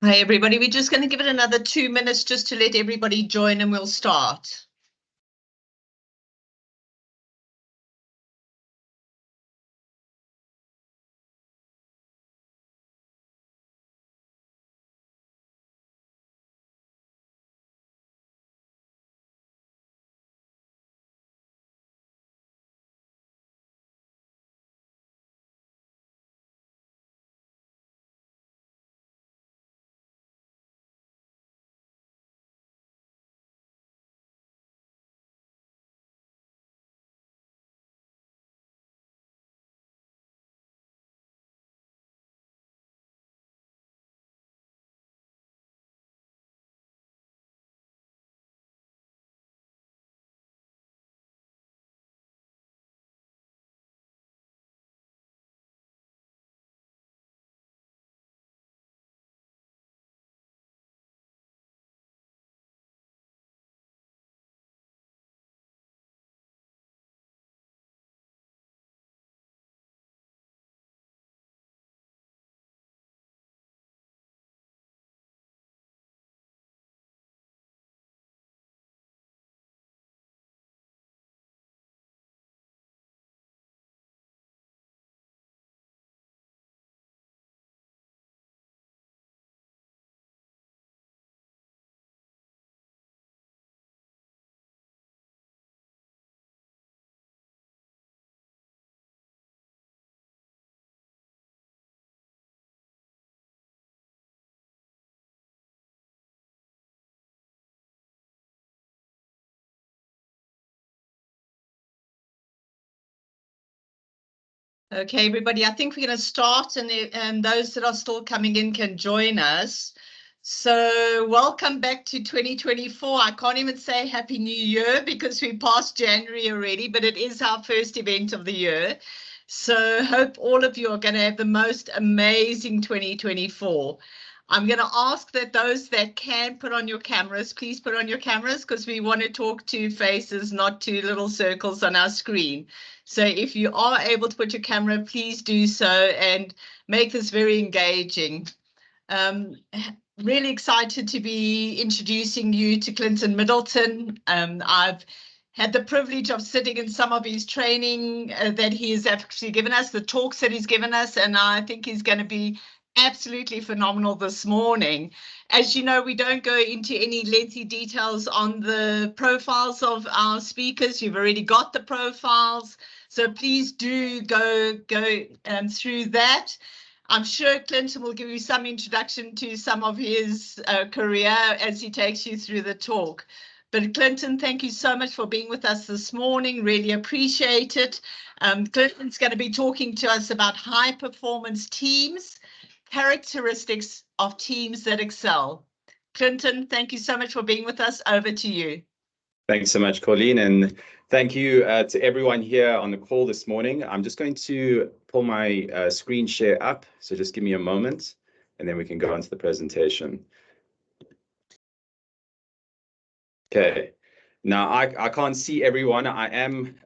Hi, everybody. We're just going to give it another 2 minutes just to let everybody join and we'll start. Okay, everybody, I think we're going to start and those that are still coming in can join us. So welcome back to 2024. I can't even say Happy New Year because we passed January already, but it is our first event of the year. So hope all of you are going to have the most amazing 2024. I'm going to ask that those that can put on your cameras, please put on your cameras because we want to talk to faces, not to little circles on our screen. So if you are able to put your camera, please do so and make this very engaging. Really excited to be introducing you to Clinton Middleton. I've had the privilege of sitting in some of his training that he has actually given us, the talks that he's given us, and I think he's going to be absolutely phenomenal this morning. As you know, we don't go into any lengthy details on the profiles of our speakers. You've already got the profiles, so please do go through that. I'm sure Clinton will give you some introduction to some of his career as he takes you through the talk. But Clinton, thank you so much for being with us this morning. Really appreciate it. Clinton's going to be talking to us about high performance teams, characteristics of teams that excel. Clinton, thank you so much for being with us. Over to you. Thanks so much, Colleen, and thank you to everyone here on the call this morning. I'm just going to pull my screen share up, so just give me a moment, and then we can go on to the presentation. Okay. Now I can't see everyone. I'm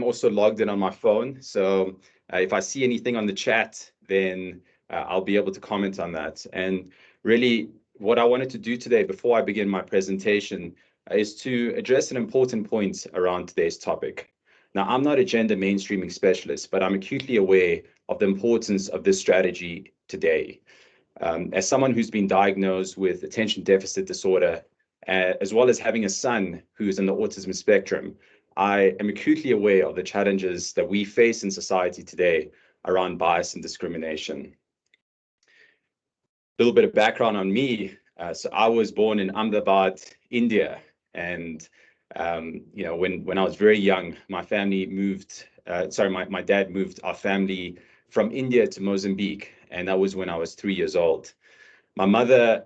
also logged in on my phone, so if I see anything on the chat, then I'll be able to comment on that. And really, what I wanted to do today before I begin my presentation is to address an important point around today's topic. Now, I'm not a gender mainstreaming specialist, but I'm acutely aware of the importance of this strategy today. As someone who's been diagnosed with attention deficit disorder, as well as having a son who's in the autism spectrum, I am acutely aware of the challenges that we face in society today around bias and discrimination. A little bit of background on me. So I was born in Ahmedabad, India, and when I was very young, my family moved. My dad moved our family from India to Mozambique, and that was when I was 3 years old. My mother,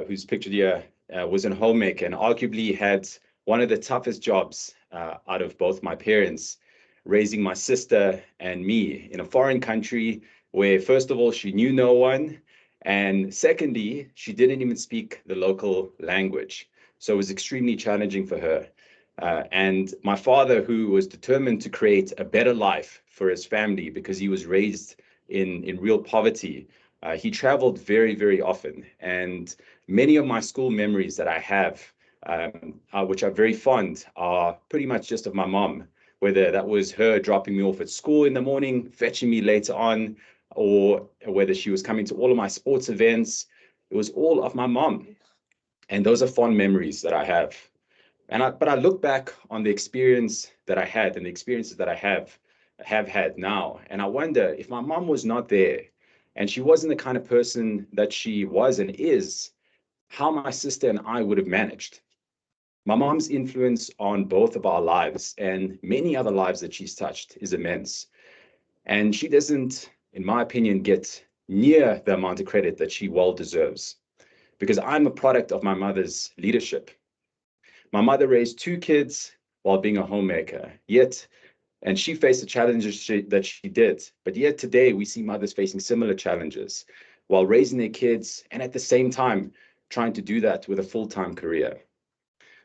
who's pictured here, was a homemaker and arguably had one of the toughest jobs out of both my parents, raising my sister and me in a foreign country where, first of all, she knew no one, and secondly, she didn't even speak the local language. So it was extremely challenging for her. And my father, who was determined to create a better life for his family because he was raised in real poverty, He traveled very, very often. And many of my school memories that I have, which are very fond, are pretty much just of my mom, whether that was her dropping me off at school in the morning, fetching me later on, or whether she was coming to all of my sports events. It was all of my mom. And those are fond memories that I have. But I look back on the experience that I had and the experiences that I have had now, and I wonder if my mom was not there and she wasn't the kind of person that she was and is, how my sister and I would have managed. My mom's influence on both of our lives and many other lives that she's touched is immense. And she doesn't, in my opinion, get near the amount of credit that she well deserves, because I'm a product of my mother's leadership. My mother raised 2 kids while being a homemaker, and she faced the challenges that she did. But yet today we see mothers facing similar challenges while raising their kids and at the same time trying to do that with a full-time career.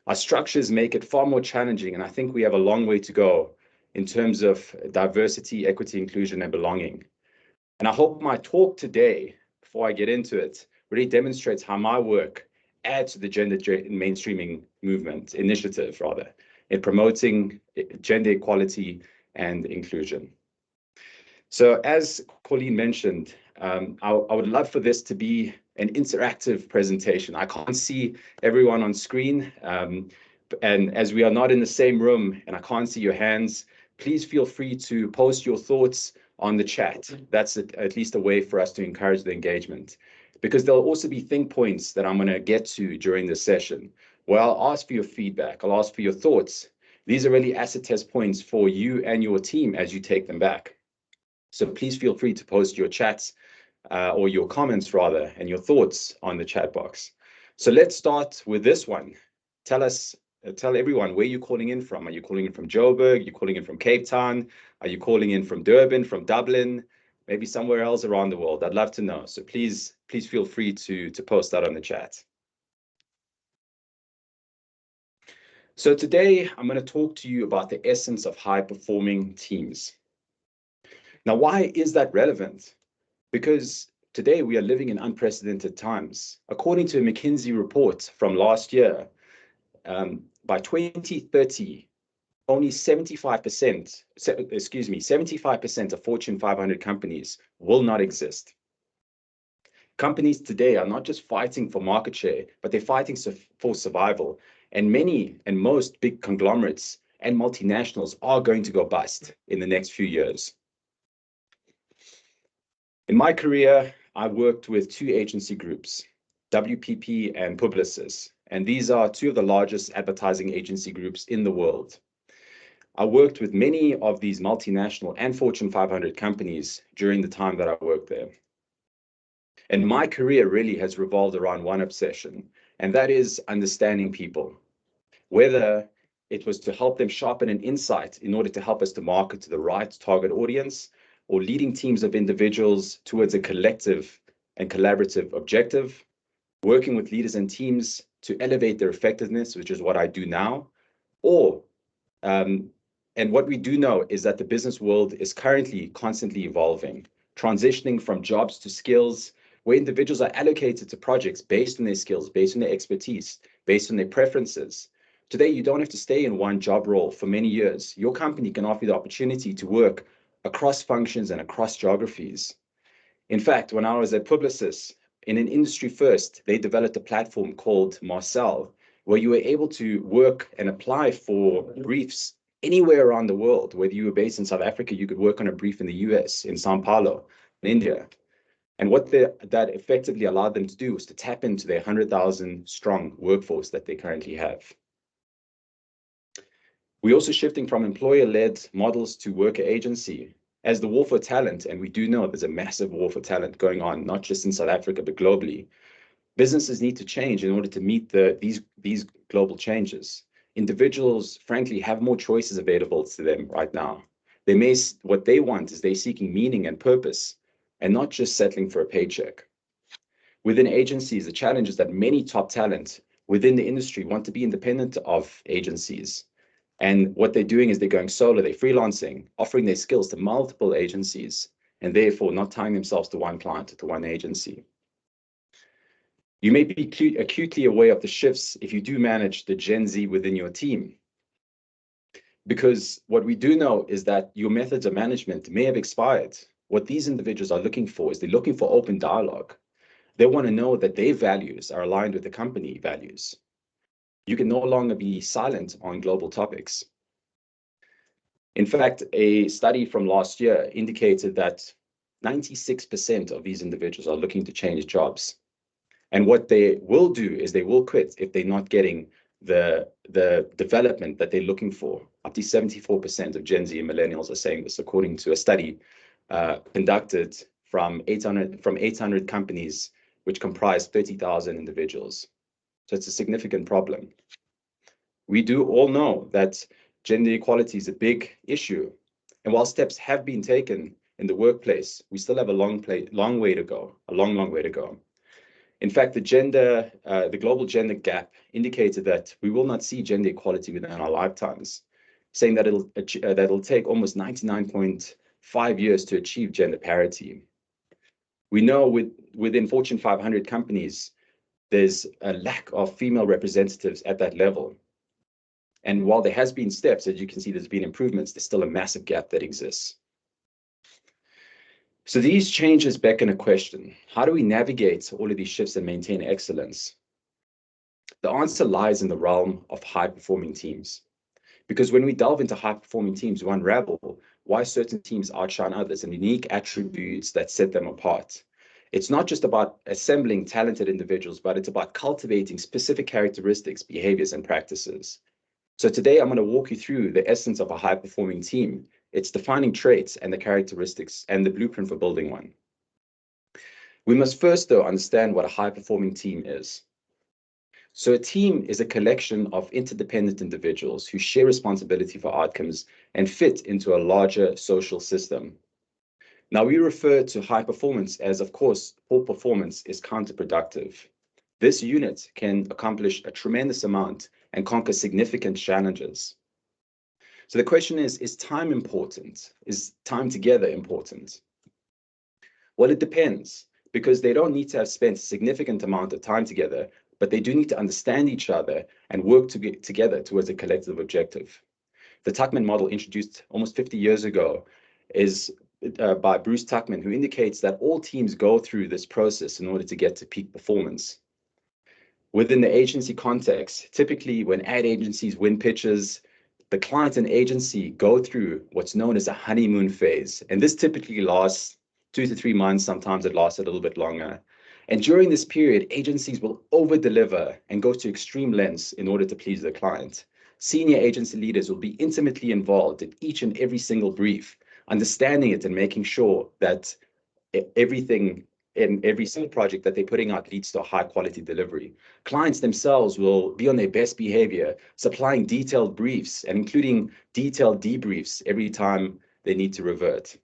Our structures make it far more challenging, and I think we have a long way to go in terms of diversity, equity, inclusion, and belonging. And I hope my talk today, before I get into it, really demonstrates how my work adds to the gender mainstreaming movement, initiative rather, in promoting gender equality and inclusion. So as Colleen mentioned, I would love for this to be an interactive presentation. I can't see everyone on screen, and as we are not in the same room and I can't see your hands, please feel free to post your thoughts on the chat. That's at least a way for us to encourage the engagement, because there'll also be think points that I'm going to get to during this session where I'll ask for your feedback, I'll ask for your thoughts. These are really acid test points for you and your team as you take them back. So please feel free to post your chats or your comments rather, and your thoughts on the chat box. So let's start with this one. Tell everyone where you're calling in from. Are you calling in from Joburg? Are you calling in from Cape Town? Are you calling in from Durban, from Dublin? Maybe somewhere else around the world. I'd love to know. So please feel free to post that on the chat. So today I'm going to talk to you about the essence of high-performing teams. Now, why is that relevant? Because today we are living in unprecedented times. According to a McKinsey report from last year, by 2030, only 75% of Fortune 500 companies will not exist. Companies today are not just fighting for market share, but they're fighting for survival. And most big conglomerates and multinationals are going to go bust in the next few years. In my career, I worked with 2 agency groups, WPP and Publicis, and these are 2 of the largest advertising agency groups in the world. I worked with many of these multinational and Fortune 500 companies during the time that I worked there. And my career really has revolved around one obsession, and that is understanding people. Whether it was to help them sharpen an insight in order to help us to market to the right target audience, or leading teams of individuals towards a collective and collaborative objective, working with leaders and teams to elevate their effectiveness, which is what I do now, and what we do know is that the business world is currently constantly evolving, transitioning from jobs to skills, where individuals are allocated to projects based on their skills, based on their expertise, based on their preferences. Today, you don't have to stay in one job role for many years. Your company can offer you the opportunity to work across functions and across geographies. In fact, when I was at Publicis, in an industry first, they developed a platform called Marcel, where you were able to work and apply for briefs anywhere around the world. Whether you were based in South Africa, you could work on a brief in the US, in Sao Paulo, in India. And what that effectively allowed them to do was to tap into their 100,000 strong workforce that they currently have. We're also shifting from employer-led models to worker agency. As the war for talent, and we do know there's a massive war for talent going on, not just in South Africa, but globally, businesses need to change in order to meet these global changes. Individuals, frankly, have more choices available to them right now. What they want is they're seeking meaning and purpose, and not just settling for a paycheck. Within agencies, the challenge is that many top talent within the industry want to be independent of agencies. And what they're doing is they're going solo, they're freelancing, offering their skills to multiple agencies. and therefore not tying themselves to one client or to one agency. You may be acutely aware of the shifts if you do manage the Gen Z within your team. Because what we do know is that your methods of management may have expired. What these individuals are looking for is they're looking for open dialogue. They want to know that their values are aligned with the company values. You can no longer be silent on global topics. In fact, a study from last year indicated that 96% of these individuals are looking to change jobs. And what they will do is they will quit if they're not getting the development that they're looking for. Up to 74% of Gen Z and millennials are saying this, according to a study conducted from 800 companies, which comprise 30,000 individuals. So it's a significant problem. We do all know that gender equality is a big issue. And while steps have been taken in the workplace, we still have a long way to go, a long way to go. In fact, the global gender gap indicated that we will not see gender equality within our lifetimes, saying that it'll take almost 99.5 years to achieve gender parity. We know within Fortune 500 companies, there's a lack of female representatives at that level. And while there has been steps, as you can see, there's been improvements, there's still a massive gap that exists. So these changes beckon a question: how do we navigate all of these shifts and maintain excellence? The answer lies in the realm of high-performing teams. Because when we delve into high-performing teams, we unravel why certain teams outshine others and unique attributes that set them apart. It's not just about assembling talented individuals, but it's about cultivating specific characteristics, behaviors, and practices. So today I'm going to walk you through the essence of a high-performing team, its defining traits and the characteristics, and the blueprint for building one. We must first, though, understand what a high-performing team is. So a team is a collection of interdependent individuals who share responsibility for outcomes and fit into a larger social system. Now, we refer to high performance as, of course, poor performance is counterproductive. This unit can accomplish a tremendous amount and conquer significant challenges. So the question is time important? Is time together important? Well, it depends, because they don't need to have spent a significant amount of time together, but they do need to understand each other and work together towards a collective objective. The Tuckman model, introduced almost 50 years ago, is by Bruce Tuckman, who indicates that all teams go through this process in order to get to peak performance. Within the agency context, typically when ad agencies win pitches, the client and agency go through what's known as a honeymoon phase. And this typically lasts 2 to 3 months. Sometimes it lasts a little bit longer. And during this period, agencies will over-deliver and go to extreme lengths in order to please the client. Senior agency leaders will be intimately involved in each and every single brief, understanding it and making sure that everything in every single project that they're putting out leads to a high quality delivery. Clients themselves will be on their best behavior, supplying detailed briefs and including detailed debriefs every time they need to revert.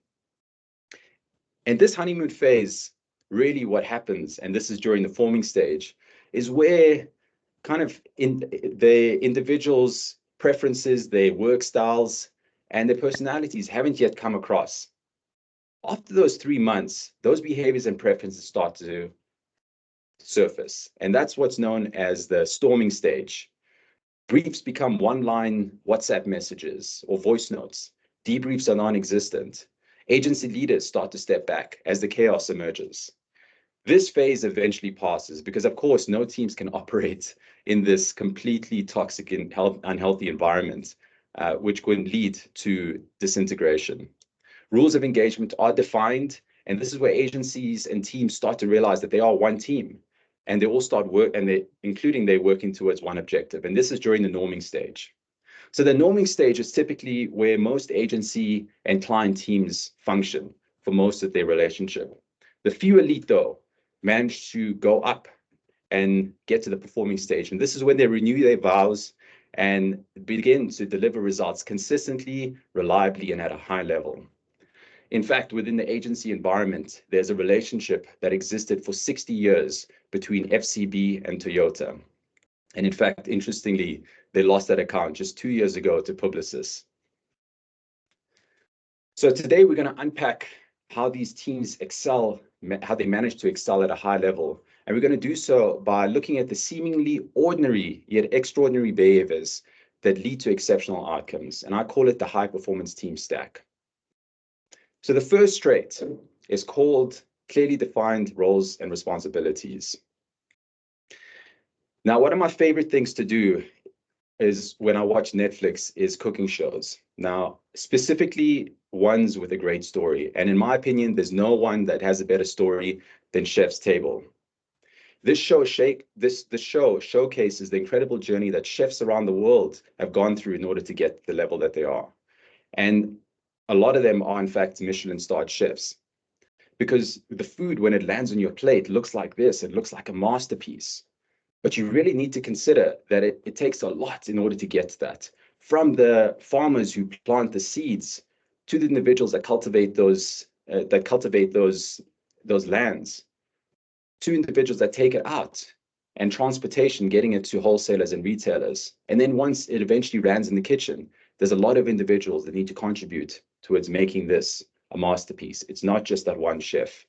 And this honeymoon phase, really what happens, and this is during the forming stage, is where kind of in the individual's preferences, their work styles, and their personalities haven't yet come across. After those 3 months, those behaviors and preferences start to surface. And that's what's known as the storming stage. Briefs become one-line WhatsApp messages or voice notes. Debriefs are non-existent. Agency leaders start to step back as the chaos emerges. This phase eventually passes because, of course, no teams can operate in this completely toxic and unhealthy environment, which could lead to disintegration. Rules of engagement are defined, and this is where agencies and teams start to realize that they are one team, and they all start they're working towards one objective. And this is during the norming stage. So the norming stage is typically where most agency and client teams function for most of their relationship. The few elite, though, manage to go up and get to the performing stage. And this is when they renew their vows and begin to deliver results consistently, reliably, and at a high level. In fact, within the agency environment, there's a relationship that existed for 60 years between FCB and Toyota. And in fact, interestingly, they lost that account just 2 years ago to Publicis. So today we're going to unpack how these teams excel, how they manage to excel at a high level. And we're going to do so by looking at the seemingly ordinary yet extraordinary behaviors that lead to exceptional outcomes. And I call it the high performance team stack. So the first trait is called clearly defined roles and responsibilities. Now, one of my favorite things to do is when I watch Netflix is cooking shows. Now, specifically ones with a great story. And in my opinion, there's no one that has a better story than Chef's Table. This show showcases the incredible journey that chefs around the world have gone through in order to get to the level that they are. And a lot of them are, in fact, Michelin-starred chefs. Because the food, when it lands on your plate, looks like this. It looks like a masterpiece. But you really need to consider that it takes a lot in order to get to that. From the farmers who plant the seeds to the individuals that cultivate those lands, to individuals that take it out, and transportation, getting it to wholesalers and retailers. And then once it eventually lands in the kitchen, there's a lot of individuals that need to contribute towards making this a masterpiece. It's not just that one chef.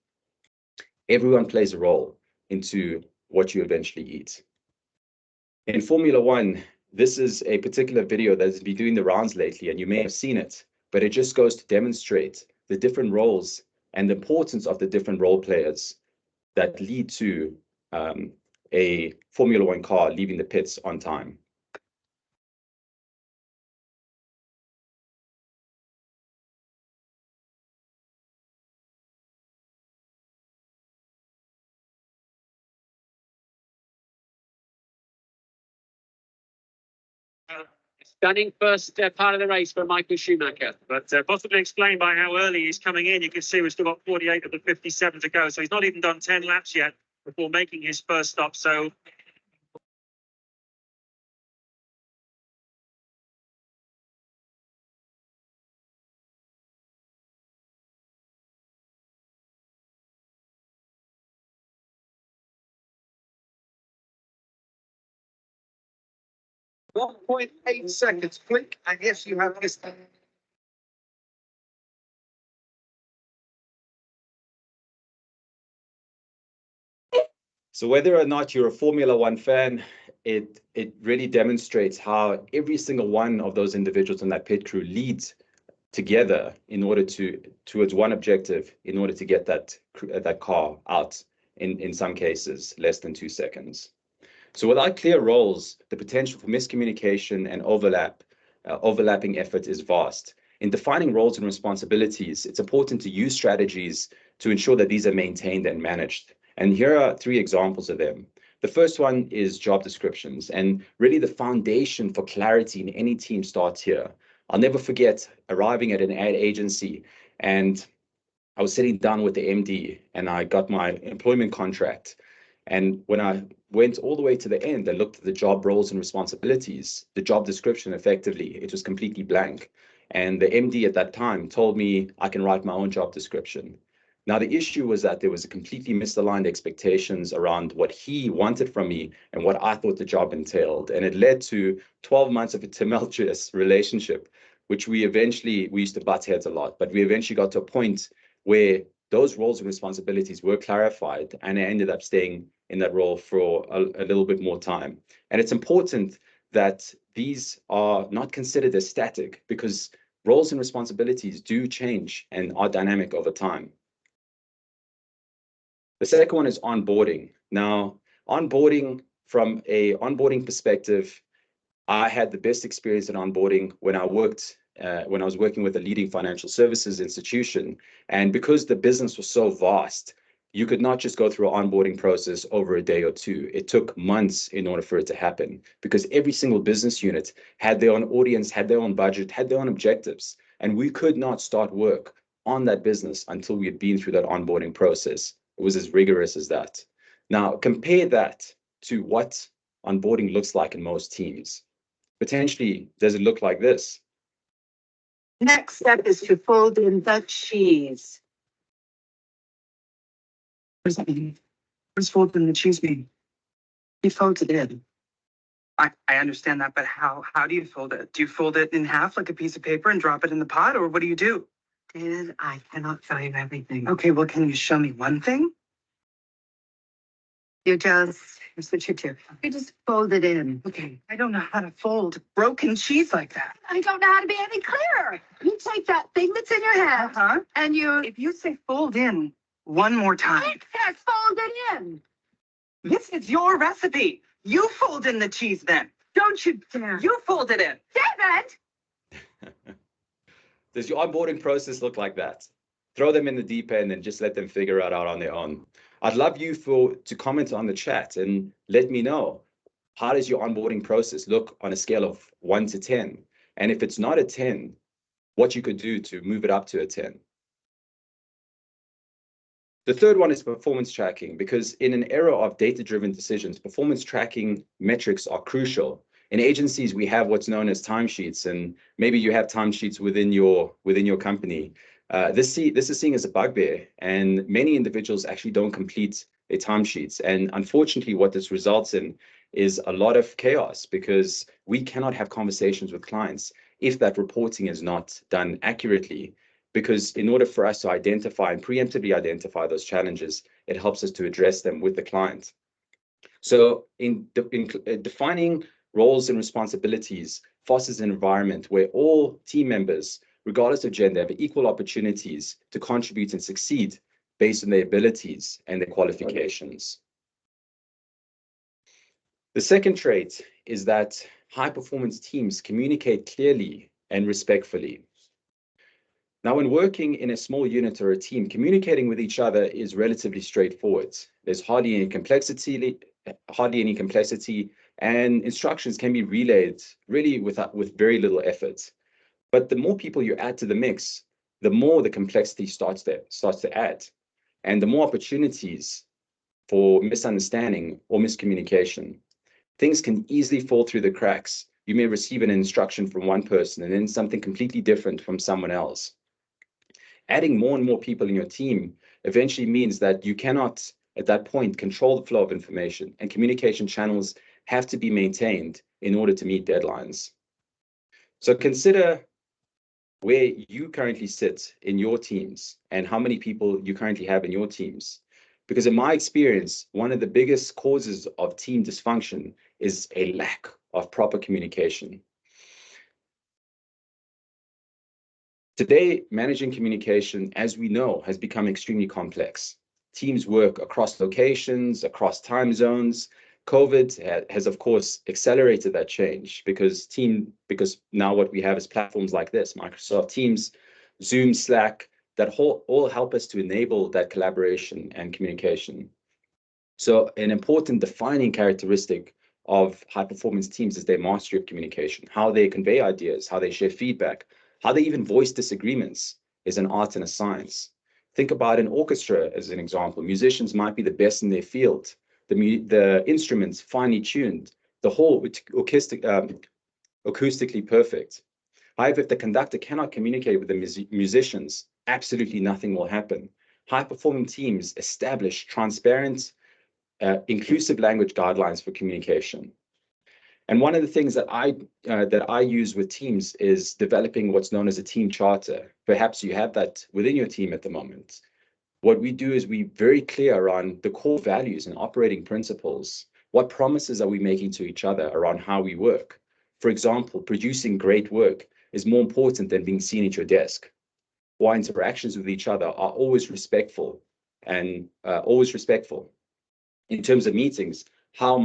Everyone plays a role into what you eventually eat. In Formula One, this is a particular video that's been doing the rounds lately, and you may have seen it, but it just goes to demonstrate the different roles and the importance of the different role players that lead to a Formula One car leaving the pits on time. Stunning first part of the race for Michael Schumacher. But possibly explained by how early he's coming in. You can see we've still got 48 of the 57 to go. So he's not even done 10 laps yet before making his first stop. So .8 seconds, click, and yes, you have this. So whether or not you're a Formula One fan, it really demonstrates how every single one of those individuals in that pit crew leads together in order towards one objective, in order to get that car out in some cases less than 2 seconds. So without clear roles, the potential for miscommunication and overlapping effort is vast. In defining roles and responsibilities, it's important to use strategies to ensure that these are maintained and managed. And here are 3 examples of them. The first one is job descriptions, and really the foundation for clarity in any team starts here. I'll never forget arriving at an ad agency, and I was sitting down with the MD, and I got my employment contract. And when I went all the way to the end, I looked at the job roles and responsibilities, the job description effectively, it was completely blank. And the MD at that time told me I can write my own job description. Now, the issue was that there was a completely misaligned expectations around what he wanted from me and what I thought the job entailed. And it led to 12 months of a tumultuous relationship, which we used to butt heads a lot, but we eventually got to a point where those roles and responsibilities were clarified, and I ended up staying in that role for a little bit more time. And it's important that these are not considered as static, because roles and responsibilities do change and are dynamic over time. The second one is onboarding. Now, onboarding, from a onboarding perspective, I had the best experience in onboarding when I was working with a leading financial services institution. And because the business was so vast, you could not just go through an onboarding process over a day or 2. It took months in order for it to happen, because every single business unit had their own audience, had their own budget, had their own objectives. And we could not start work on that business until we had been through that onboarding process. It was as rigorous as that. Now, compare that to what onboarding looks like in most teams. Potentially, does it look like this? Next step is to fold in the cheese. What does that mean? What does fold in the cheese mean? You fold it in. I understand that, but how do you fold it? Do you fold it in half like a piece of paper and drop it in the pot, or what do you do? Did I cannot tell you everything. Okay, well, can you show me one thing? Here's what you do. You just fold it in. Okay, I don't know how to fold broken cheese like that. I don't know how to be any clearer. You take that thing that's in your hand Uh-huh. and you If you say fold in one more time. yes, fold it in. This is your recipe. You fold in the cheese then. Don't you dare. You fold it in. David! Does your onboarding process look like that? Throw them in the deep end and just let them figure it out on their own. I'd love you to comment on the chat and let me know, how does your onboarding process look on a scale of 1 to 10? And if it's not a 10, what you could do to move it up to a 10. The third one is performance tracking, because in an era of data-driven decisions, performance tracking metrics are crucial. In agencies, we have what's known as timesheets, and maybe you have timesheets within your company. This is seen as a bugbear, and many individuals actually don't complete their timesheets. And unfortunately, what this results in is a lot of chaos, because we cannot have conversations with clients if that reporting is not done accurately. Because in order for us to identify and preemptively identify those challenges, it helps us to address them with the client. So in defining roles and responsibilities fosters an environment where all team members, regardless of gender, have equal opportunities to contribute and succeed based on their abilities and their qualifications. The second trait is that high-performance teams communicate clearly and respectfully. Now, when working in a small unit or a team, communicating with each other is relatively straightforward. There's hardly any complexity, and instructions can be relayed really with very little effort. But the more people you add to the mix, the more the complexity starts to add, and the more opportunities for misunderstanding or miscommunication. Things can easily fall through the cracks. You may receive an instruction from one person and then something completely different from someone else. Adding more and more people in your team eventually means that you cannot, at that point, control the flow of information, and communication channels have to be maintained in order to meet deadlines. So consider where you currently sit in your teams and how many people you currently have in your teams. Because in my experience, one of the biggest causes of team dysfunction is a lack of proper communication. Today, managing communication, as we know, has become extremely complex. Teams work across locations, across time zones. COVID has, of course, accelerated that change because now what we have is platforms like this, Microsoft Teams, Zoom, Slack, that all help us to enable that collaboration and communication. So an important defining characteristic of high-performance teams is their mastery of communication, how they convey ideas, how they share feedback, how they even voice disagreements is an art and a science. Think about an orchestra as an example. Musicians might be the best in their field. The instruments finely tuned, the whole acoustically perfect. However, if the conductor cannot communicate with the musicians, absolutely nothing will happen. High-performing teams establish transparent, inclusive language guidelines for communication. And one of the things that I use with teams is developing what's known as a team charter. Perhaps you have that within your team at the moment. What we do is we're very clear on the core values and operating principles. What promises are we making to each other around how we work? For example, producing great work is more important than being seen at your desk. Our interactions with each other are always respectful and In terms of meetings, how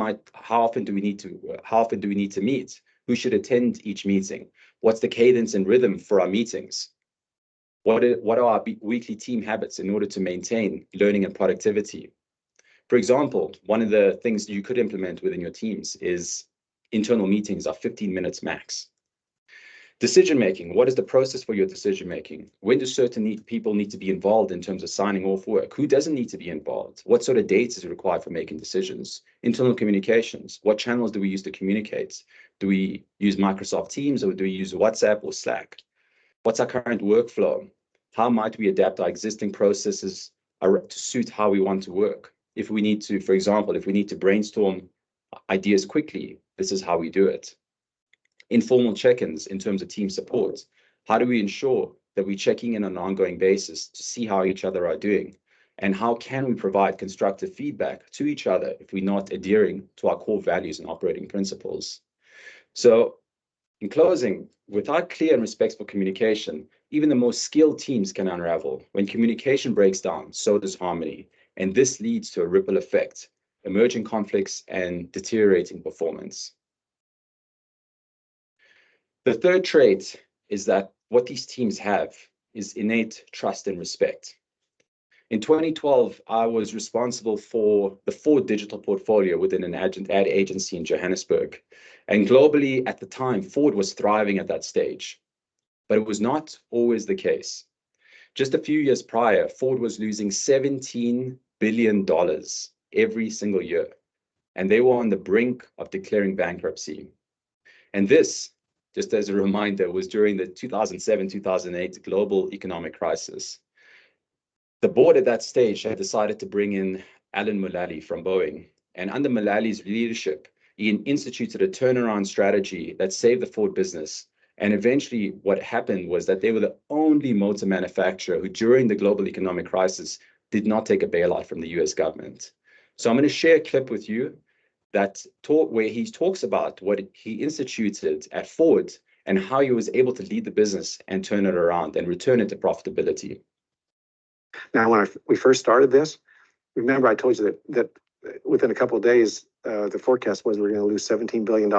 often do we need to meet? Who should attend each meeting? What's the cadence and rhythm for our meetings? What are our weekly team habits in order to maintain learning and productivity? For example, one of the things you could implement within your teams is internal meetings are 15 minutes max. Decision-making, what is the process for your decision-making? When do certain people need to be involved in terms of signing off work? Who doesn't need to be involved? What sort of data is required for making decisions? Internal communications, what channels do we use to communicate? Do we use Microsoft Teams or do we use WhatsApp or Slack? What's our current workflow? How might we adapt our existing processes to suit how we want to work? If we need to, for example, if we need to brainstorm ideas quickly, this is how we do it. Informal check-ins in terms of team support. How do we ensure that we're checking in on an ongoing basis to see how each other are doing, and how can we provide constructive feedback to each other if we're not adhering to our core values and operating principles. So in closing, without clear and respectful communication, even the most skilled teams can unravel. When communication breaks down, so does harmony, and this leads to a ripple effect, emerging conflicts and deteriorating performance. The third trait is that what these teams have is innate trust and respect. In 2012, I was responsible for the Ford digital portfolio within an ad agency in Johannesburg. And globally at the time, Ford was thriving at that stage, but it was not always the case. Just a few years prior, Ford was losing $17 billion every single year, and they were on the brink of declaring bankruptcy. And this, just as a reminder, was during the 2007-2008 global economic crisis. The board at that stage had decided to bring in Alan Mulally from Boeing. And under Mullally's leadership, he instituted a turnaround strategy that saved the Ford business. And eventually what happened was that they were the only motor manufacturer who during the global economic crisis did not take a bailout from the US government. So I'm going to share a clip with you that where he talks about what he instituted at Ford and how he was able to lead the business and turn it around and return it to profitability. Now, when we first started this, remember I told you that within a couple of days, the forecast was we were going to lose $17 billion.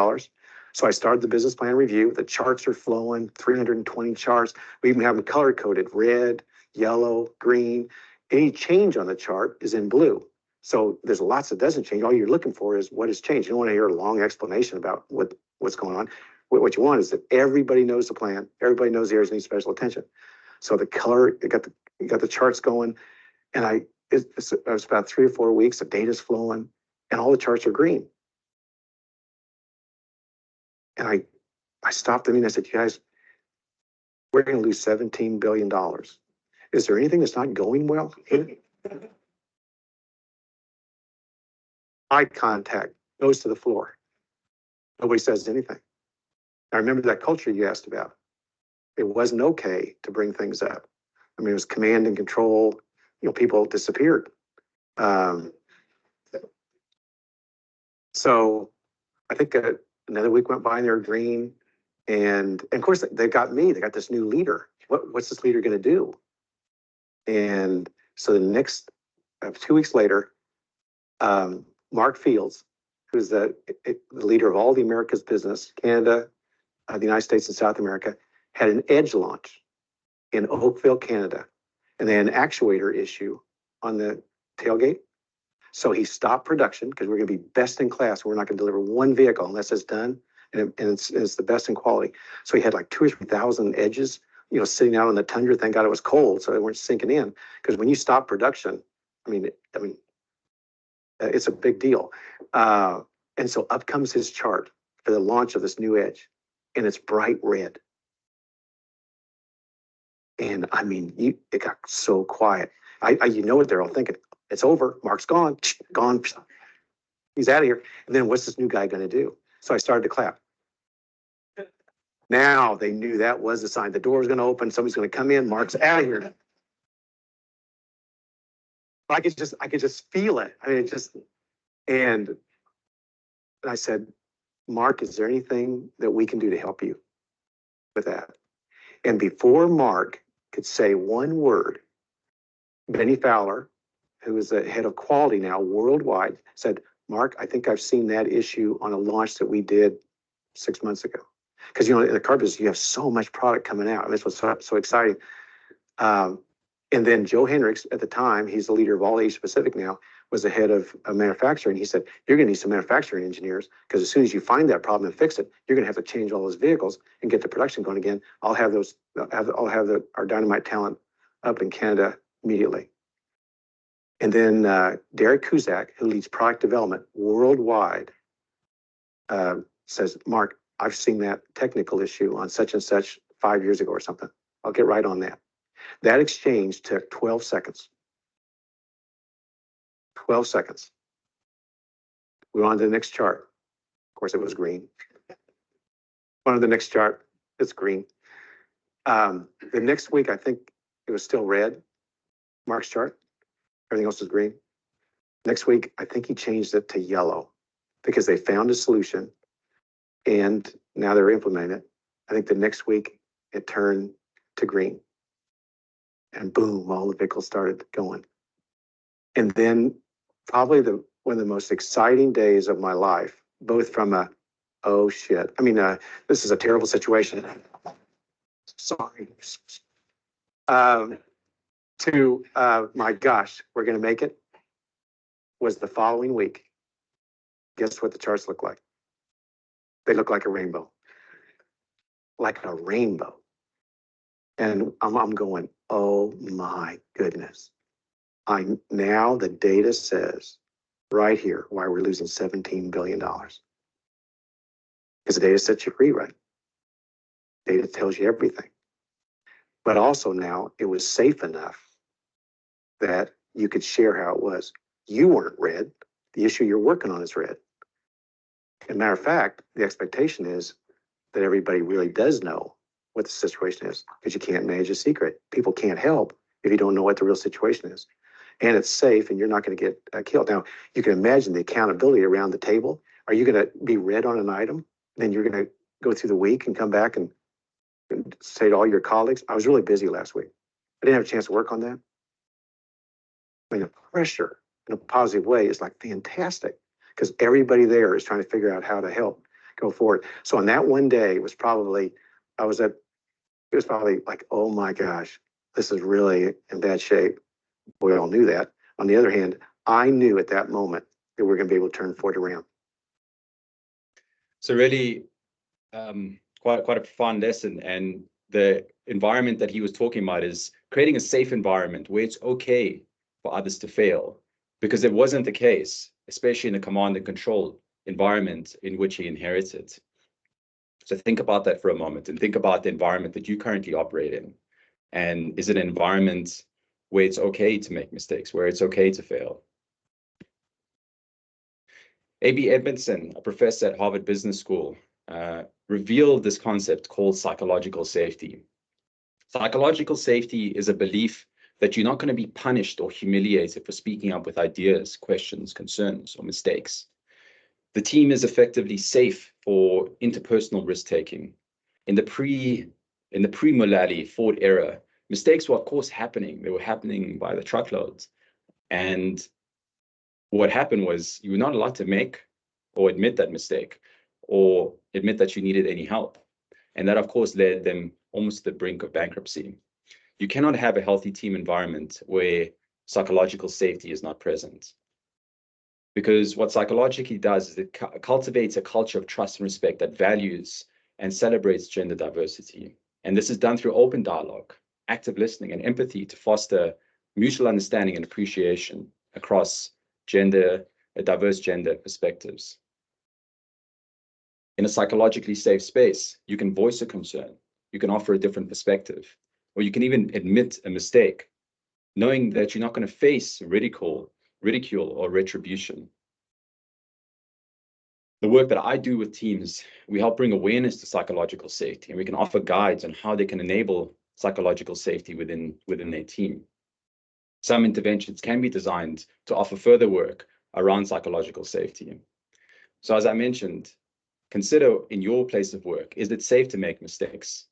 So I started the business plan review. The charts are flowing, 320 charts. We even have them color coded, red, yellow, green. Any change on the chart is in blue. So there's lots that doesn't change. All you're looking for is what has changed. You don't want to hear a long explanation about what's going on. What you want is that everybody knows the plan. Everybody knows the areas need special attention. So the color, you got the charts going, and it was about 3 or 4 weeks. The data's flowing, and all the charts are green. And I stopped them and I said, "You guys, we're going to lose $17 billion. Is there anything that's not going well?" Eye contact goes to the floor. Nobody says anything. I remember that culture you asked about. It wasn't okay to bring things up. I mean, it was command and control. People disappeared. So I think another week went by and they were green. And of course, they got me. They got this new leader. What's this leader going to do? And so the next 2 weeks later, Mark Fields, who's the leader of all the Americas business, Canada, the United States and South America, had an edge launch in Oakville, Canada. And they had an actuator issue on the tailgate. So he stopped production because we're going to be best in class. We're not going to deliver one vehicle unless it's done, and it's the best in quality. So he had like 2,000 or 3,000 edges, sitting out on the tundra. Thank God it was cold, so they weren't sinking in. Because when you stop production, I mean, it's a big deal. And so up comes his chart for the launch of this new edge, and it's bright red. And I mean, it got so quiet. You know what they're all thinking? It's over. Mark's gone. Gone. He's out of here. And then what's this new guy going to do? So I started to clap. Now they knew that was the sign. The door was going to open. Somebody's going to come in. Mark's out of here. I could just feel it. I mean, and I said, "Mark, is there anything that we can do to help you with that?" And before Mark could say one word, Benny Fowler, who is the head of quality now worldwide, said, "Mark, I think I've seen that issue on a launch that we did 6 months ago." Because, in the car business, you have so much product coming out. And this was so exciting. And then Joe Hendricks, at the time, he's the leader of all Asia Pacific now, was the head of manufacturing. He said, "You're going to need some manufacturing engineers, because as soon as you find that problem and fix it, you're going to have to change all those vehicles and get the production going again. I'll have our dynamite talent up in Canada immediately." And then Derek Kuzak, who leads product development worldwide, says, "Mark, I've seen that technical issue on such and such 5 years ago or something. I'll get right on that." That exchange took 12 seconds. 12 seconds. We went on to the next chart. Of course, it was green. On to the next chart, it's green. The next week, I think it was still red, Mark's chart. Everything else was green. Next week, I think he changed it to yellow because they found a solution and now they're implementing it. I think the next week it turned to green and boom, all the vehicles started going. And then probably one of the most exciting days of my life, both from a, oh shit, I mean, this is a terrible situation. Sorry. To my gosh, we're going to make it, was the following week. Guess what the charts look like? They look like a rainbow. Like a rainbow. And I'm going, oh my goodness. Now the data says right here why we're losing $17 billion. Because the data sets you free, right? Data tells you everything. But also now it was safe enough that you could share how it was. You weren't red. The issue you're working on is red. As a matter of fact, the expectation is that everybody really does know what the situation is, because you can't manage a secret. People can't help if you don't know what the real situation is. And it's safe and you're not going to get killed. Now, you can imagine the accountability around the table. Are you going to be red on an item? Then you're going to go through the week and come back and say to all your colleagues, I was really busy last week. I didn't have a chance to work on that. I mean, the pressure in a positive way is like fantastic because everybody there is trying to figure out how to help go forward. So on that one day, it was probably like, oh my gosh, this is really in bad shape. We all knew that. On the other hand, I knew at that moment that we're going to be able to turn Ford around. So really, quite a profound lesson. And the environment that he was talking about is creating a safe environment where it's okay for others to fail, because it wasn't the case, especially in the command and control environment in which he inherited. So think about that for a moment and think about the environment that you currently operate in. And is it an environment where it's okay to make mistakes, where it's okay to fail? A.B. Edmondson, a professor at Harvard Business School, revealed this concept called psychological safety. Psychological safety is a belief that you're not going to be punished or humiliated for speaking up with ideas, questions, concerns, or mistakes. The team is effectively safe for interpersonal risk-taking. In the pre-Mullally Ford era, mistakes were of course happening. They were happening by the truckloads. And what happened was you were not allowed to make or admit that mistake or admit that you needed any help. And that of course led them almost to the brink of bankruptcy. You cannot have a healthy team environment where psychological safety is not present. Because what psychologically does is it cultivates a culture of trust and respect that values and celebrates gender diversity. And this is done through open dialogue, active listening, and empathy to foster mutual understanding and appreciation across diverse gender perspectives. In a psychologically safe space, you can voice a concern, you can offer a different perspective, or you can even admit a mistake, knowing that you're not going to face ridicule or retribution. The work that I do with teams, we help bring awareness to psychological safety, and we can offer guides on how they can enable psychological safety within their team. Some interventions can be designed to offer further work around psychological safety. So as I mentioned, consider in your place of work, is it safe to make mistakes?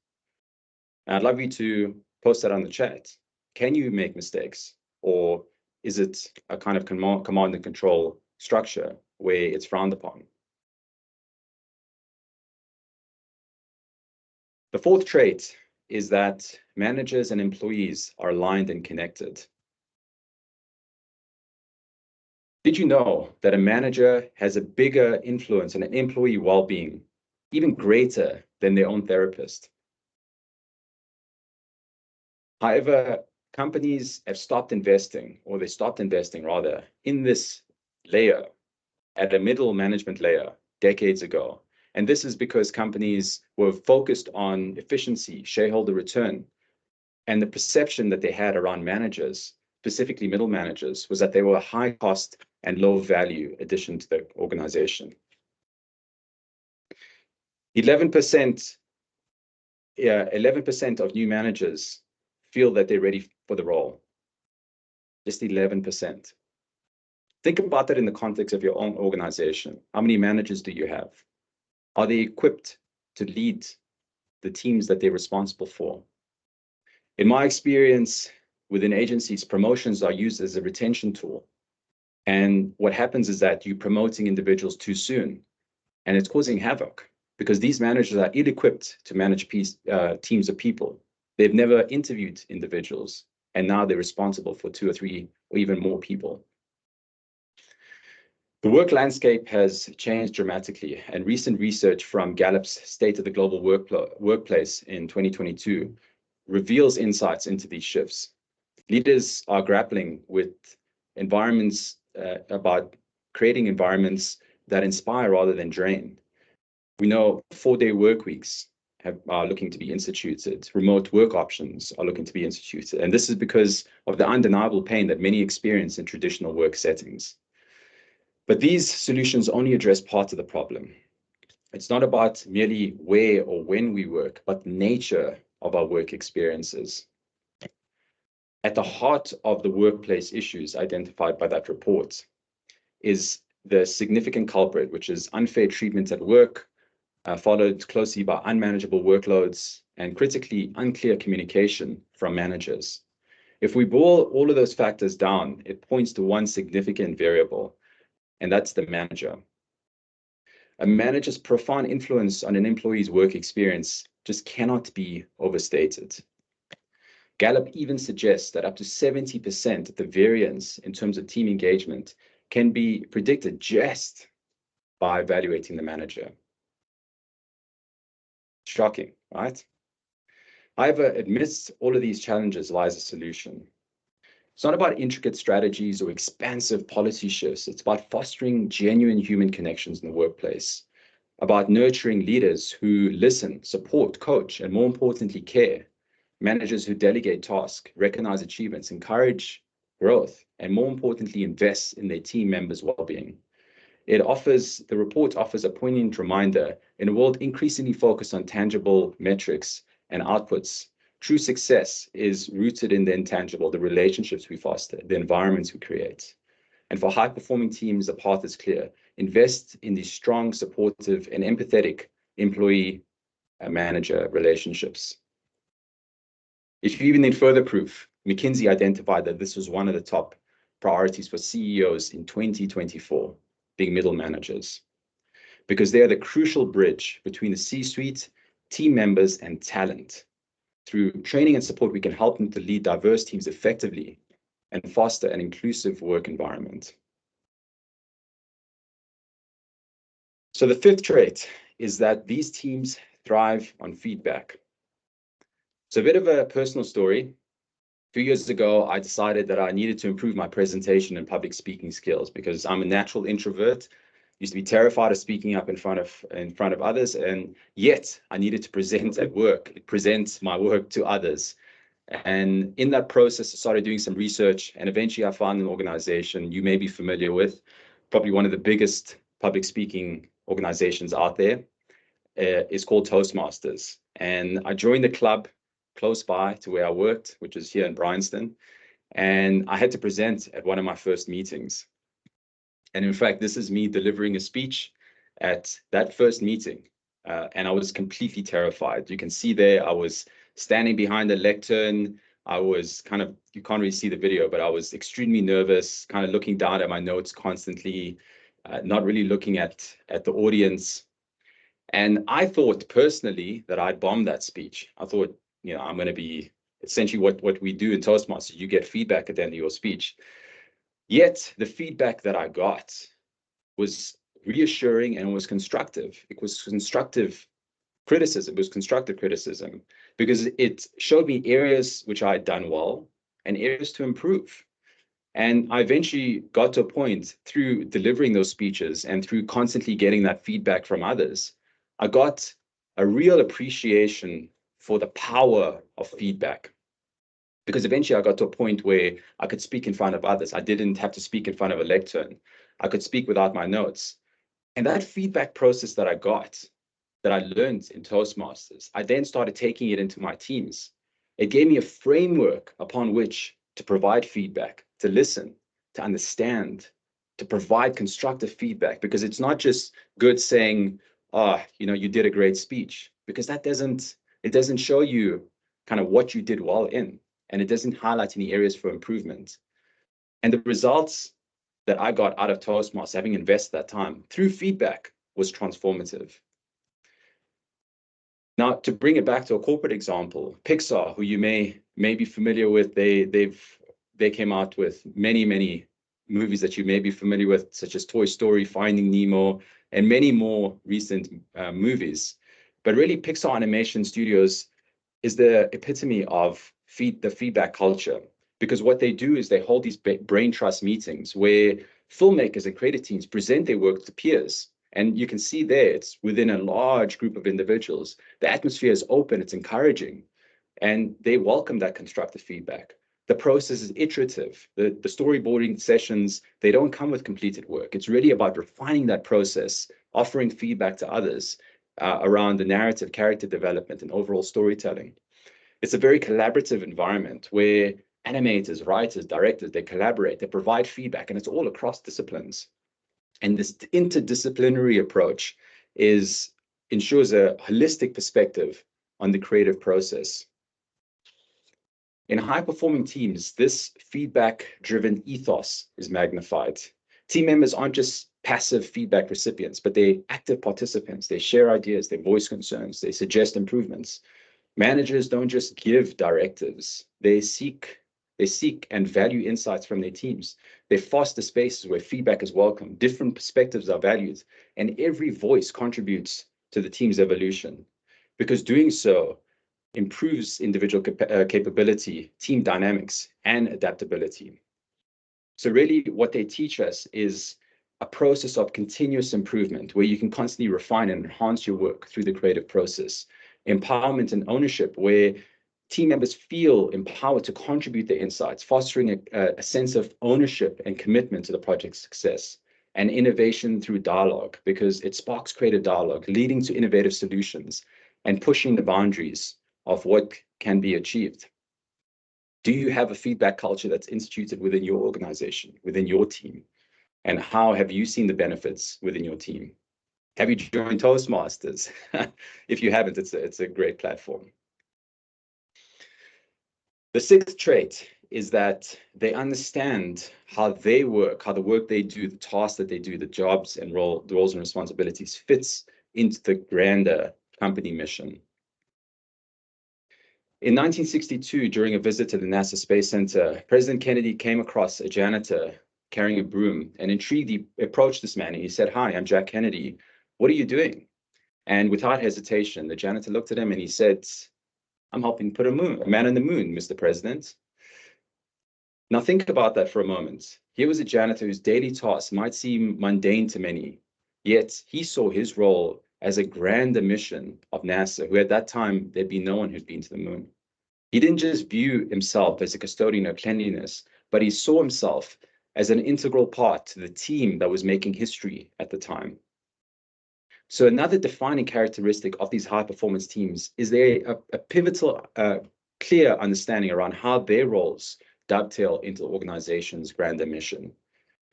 And I'd love you to post that on the chat. Can you make mistakes? Or is it a kind of command and control structure where it's frowned upon? The fourth trait is that managers and employees are aligned and connected. Did you know that a manager has a bigger influence on an employee well-being, even greater than their own therapist? However, companies have stopped investing, or they stopped investing rather, in this layer at a middle management layer decades ago. And this is because companies were focused on efficiency, shareholder return, and the perception that they had around managers, specifically middle managers, was that they were a high cost and low value addition to the organization. 11% 11% of new managers feel that they're ready for the role. Just 11%. Think about that in the context of your own organization. How many managers do you have? Are they equipped to lead the teams that they're responsible for? In my experience within agencies, promotions are used as a retention tool. And what happens is that you're promoting individuals too soon, and it's causing havoc because these managers are ill-equipped to manage teams of people. They've never interviewed individuals, and now they're responsible for 2 or 3 or even more people. The work landscape has changed dramatically, and recent research from Gallup's State of the Global Workplace in 2022 reveals insights into these shifts. Leaders are grappling with environments about creating environments that inspire rather than drain. We know 4-day work weeks are looking to be instituted. Remote work options are looking to be instituted. And this is because of the undeniable pain that many experience in traditional work settings. But these solutions only address part of the problem. It's not about merely where or when we work, but the nature of our work experiences. At the heart of the workplace issues identified by that report is the significant culprit, which is unfair treatment at work, followed closely by unmanageable workloads and critically unclear communication from managers. If we boil all of those factors down, it points to one significant variable, and that's the manager. A manager's profound influence on an employee's work experience just cannot be overstated. Gallup even suggests that up to 70% of the variance in terms of team engagement can be predicted just by evaluating the manager. Shocking, right? However, amidst all of these challenges lies a solution. It's not about intricate strategies or expansive policy shifts. It's about fostering genuine human connections in the workplace, about nurturing leaders who listen, support, coach, and more importantly, care. Managers who delegate tasks, recognize achievements, encourage growth, and more importantly, invest in their team members' well-being. The report offers a poignant reminder in a world increasingly focused on tangible metrics and outputs. True success is rooted in the intangible, the relationships we foster, the environments we create. And for high-performing teams, the path is clear. Invest in these strong, supportive, and empathetic employee-manager relationships. If you even need further proof, McKinsey identified that this was one of the top priorities for CEOs in 2024, being middle managers, because they are the crucial bridge between the C-suite, team members, and talent. Through training and support, we can help them to lead diverse teams effectively and foster an inclusive work environment. So the fifth trait is that these teams thrive on feedback. So a bit of a personal story. A few years ago, I decided that I needed to improve my presentation and public speaking skills because I'm a natural introvert. Used to be terrified of speaking up in front of others, and yet I needed to present at work, present my work to others. And in that process, I started doing some research, and eventually I found an organization you may be familiar with, probably one of the biggest public speaking organizations out there. It's called Toastmasters. And I joined the club close by to where I worked, which is here in Bryanston. And I had to present at one of my first meetings. And in fact, this is me delivering a speech at that first meeting. And I was completely terrified. You can see there, I was standing behind the lectern. I was you can't really see the video, but I was extremely nervous, kind of looking down at my notes constantly, not really looking at the audience. And I thought personally that I'd bombed that speech. I thought, I'm going to be essentially what we do in Toastmasters. You get feedback at the end of your speech. Yet the feedback that I got was reassuring and was constructive. It was constructive criticism. It was constructive criticism because it showed me areas which I had done well and areas to improve. And I eventually got to a point through delivering those speeches and through constantly getting that feedback from others, I got a real appreciation for the power of feedback. Because eventually I got to a point where I could speak in front of others. I didn't have to speak in front of a lectern. I could speak without my notes. And that feedback process that I got that I learned in Toastmasters, I then started taking it into my teams. It gave me a framework upon which to provide feedback, to listen, to understand, to provide constructive feedback, because it's not just good saying, oh, you did a great speech, because it doesn't show you kind of what you did well in, and it doesn't highlight any areas for improvement. And the results that I got out of Toastmasters, having invested that time through feedback, was transformative. Now, to bring it back to a corporate example, Pixar, who you may be familiar with, they came out with many movies that you may be familiar with, such as Toy Story, Finding Nemo, and many more recent movies. But really, Pixar Animation Studios is the epitome of the feedback culture, because what they do is they hold these brain trust meetings where filmmakers and creative teams present their work to peers. And you can see there, it's within a large group of individuals. The atmosphere is open, it's encouraging, and they welcome that constructive feedback. The process is iterative. The storyboarding sessions, they don't come with completed work. It's really about refining that process, offering feedback to others around the narrative, character development, and overall storytelling. It's a very collaborative environment where animators, writers, directors, they collaborate, they provide feedback, and it's all across disciplines. And this interdisciplinary approach ensures a holistic perspective on the creative process. In high-performing teams, this feedback-driven ethos is magnified. Team members aren't just passive feedback recipients, but they're active participants. They share ideas, they voice concerns, they suggest improvements. Managers don't just give directives, they seek and value insights from their teams. They foster spaces where feedback is welcome, different perspectives are valued, and every voice contributes to the team's evolution, because doing so improves individual capability, team dynamics, and adaptability. So really what they teach us is a process of continuous improvement where you can constantly refine and enhance your work through the creative process. Empowerment and ownership, where team members feel empowered to contribute their insights, fostering a sense of ownership and commitment to the project's success. And innovation through dialogue, because it sparks creative dialogue, leading to innovative solutions and pushing the boundaries of what can be achieved. Do you have a feedback culture that's instituted within your organization, within your team? And how have you seen the benefits within your team? Have you joined Toastmasters? If you haven't, it's a great platform. The sixth trait is that they understand how they work, how the work they do, the tasks that they do, the jobs and the roles and responsibilities fits into the grander company mission. In 1962, during a visit to the NASA Space Center, President Kennedy came across a janitor carrying a broom, and intrigued, he approached this man and he said, "Hi, I'm Jack Kennedy. What are you doing?" And without hesitation, the janitor looked at him and he said, "I'm helping put a man on the moon, Mr. President." Now think about that for a moment. Here was a janitor whose daily tasks might seem mundane to many, yet he saw his role as a grander mission of NASA, who at that time, there'd be no one who'd been to the moon. He didn't just view himself as a custodian of cleanliness, but he saw himself as an integral part to the team that was making history at the time. So another defining characteristic of these high-performance teams is a pivotal, clear understanding around how their roles dovetail into the organization's grander mission.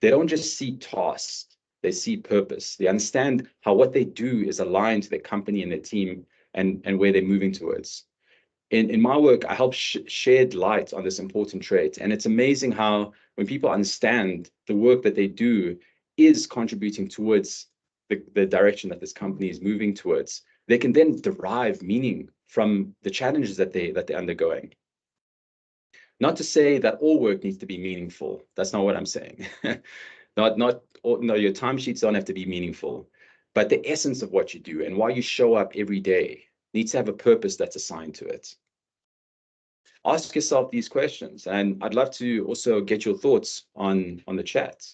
They don't just see tasks, they see purpose. They understand how what they do is aligned to their company and their team and where they're moving towards. In my work, I help shed light on this important trait. And it's amazing how when people understand the work that they do is contributing towards the direction that this company is moving towards, they can then derive meaning from the challenges that they're undergoing. Not to say that all work needs to be meaningful. That's not what I'm saying. No, your timesheets don't have to be meaningful, but the essence of what you do and why you show up every day needs to have a purpose that's assigned to it. Ask yourself these questions, and I'd love to also get your thoughts on the chat.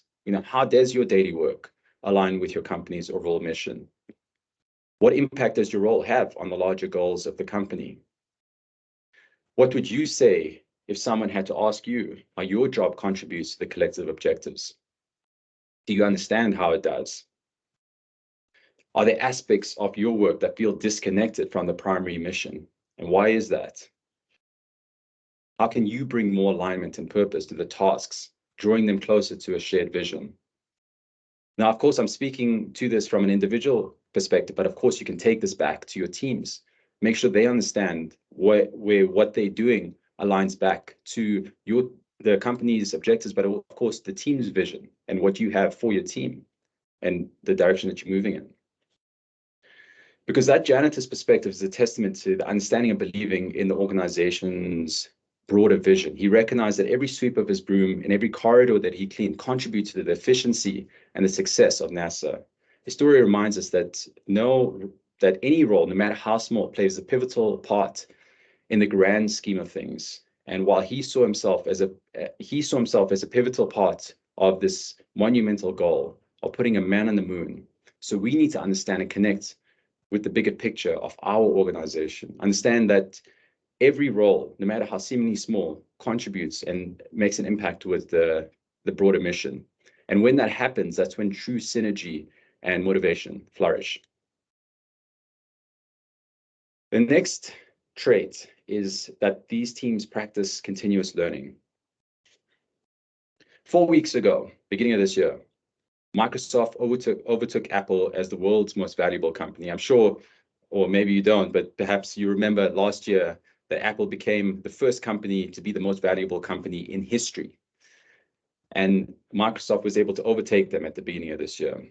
How does your daily work align with your company's overall mission? What impact does your role have on the larger goals of the company? What would you say if someone had to ask you how your job contributes to the collective objectives? Do you understand how it does? Are there aspects of your work that feel disconnected from the primary mission? And why is that? How can you bring more alignment and purpose to the tasks, drawing them closer to a shared vision? Now, of course, I'm speaking to this from an individual perspective, but of course, you can take this back to your teams. Make sure they understand where what they're doing aligns back to the company's objectives, but of course, the team's vision and what you have for your team and the direction that you're moving in. Because that janitor's perspective is a testament to the understanding and believing in the organization's broader vision. He recognized that every sweep of his broom and every corridor that he cleaned contributed to the efficiency and the success of NASA. His story reminds us that any role, no matter how small, plays a pivotal part in the grand scheme of things. And while he saw himself as a pivotal part of this monumental goal of putting a man on the moon. So we need to understand and connect with the bigger picture of our organization. Understand that every role, no matter how seemingly small, contributes and makes an impact with the broader mission. And when that happens, that's when true synergy and motivation flourish. The next trait is that these teams practice continuous learning. 4 weeks ago, beginning of this year, Microsoft overtook Apple as the world's most valuable company. I'm sure, or maybe you don't, but perhaps you remember last year that Apple became the first company to be the most valuable company in history. And Microsoft was able to overtake them at the beginning of this year.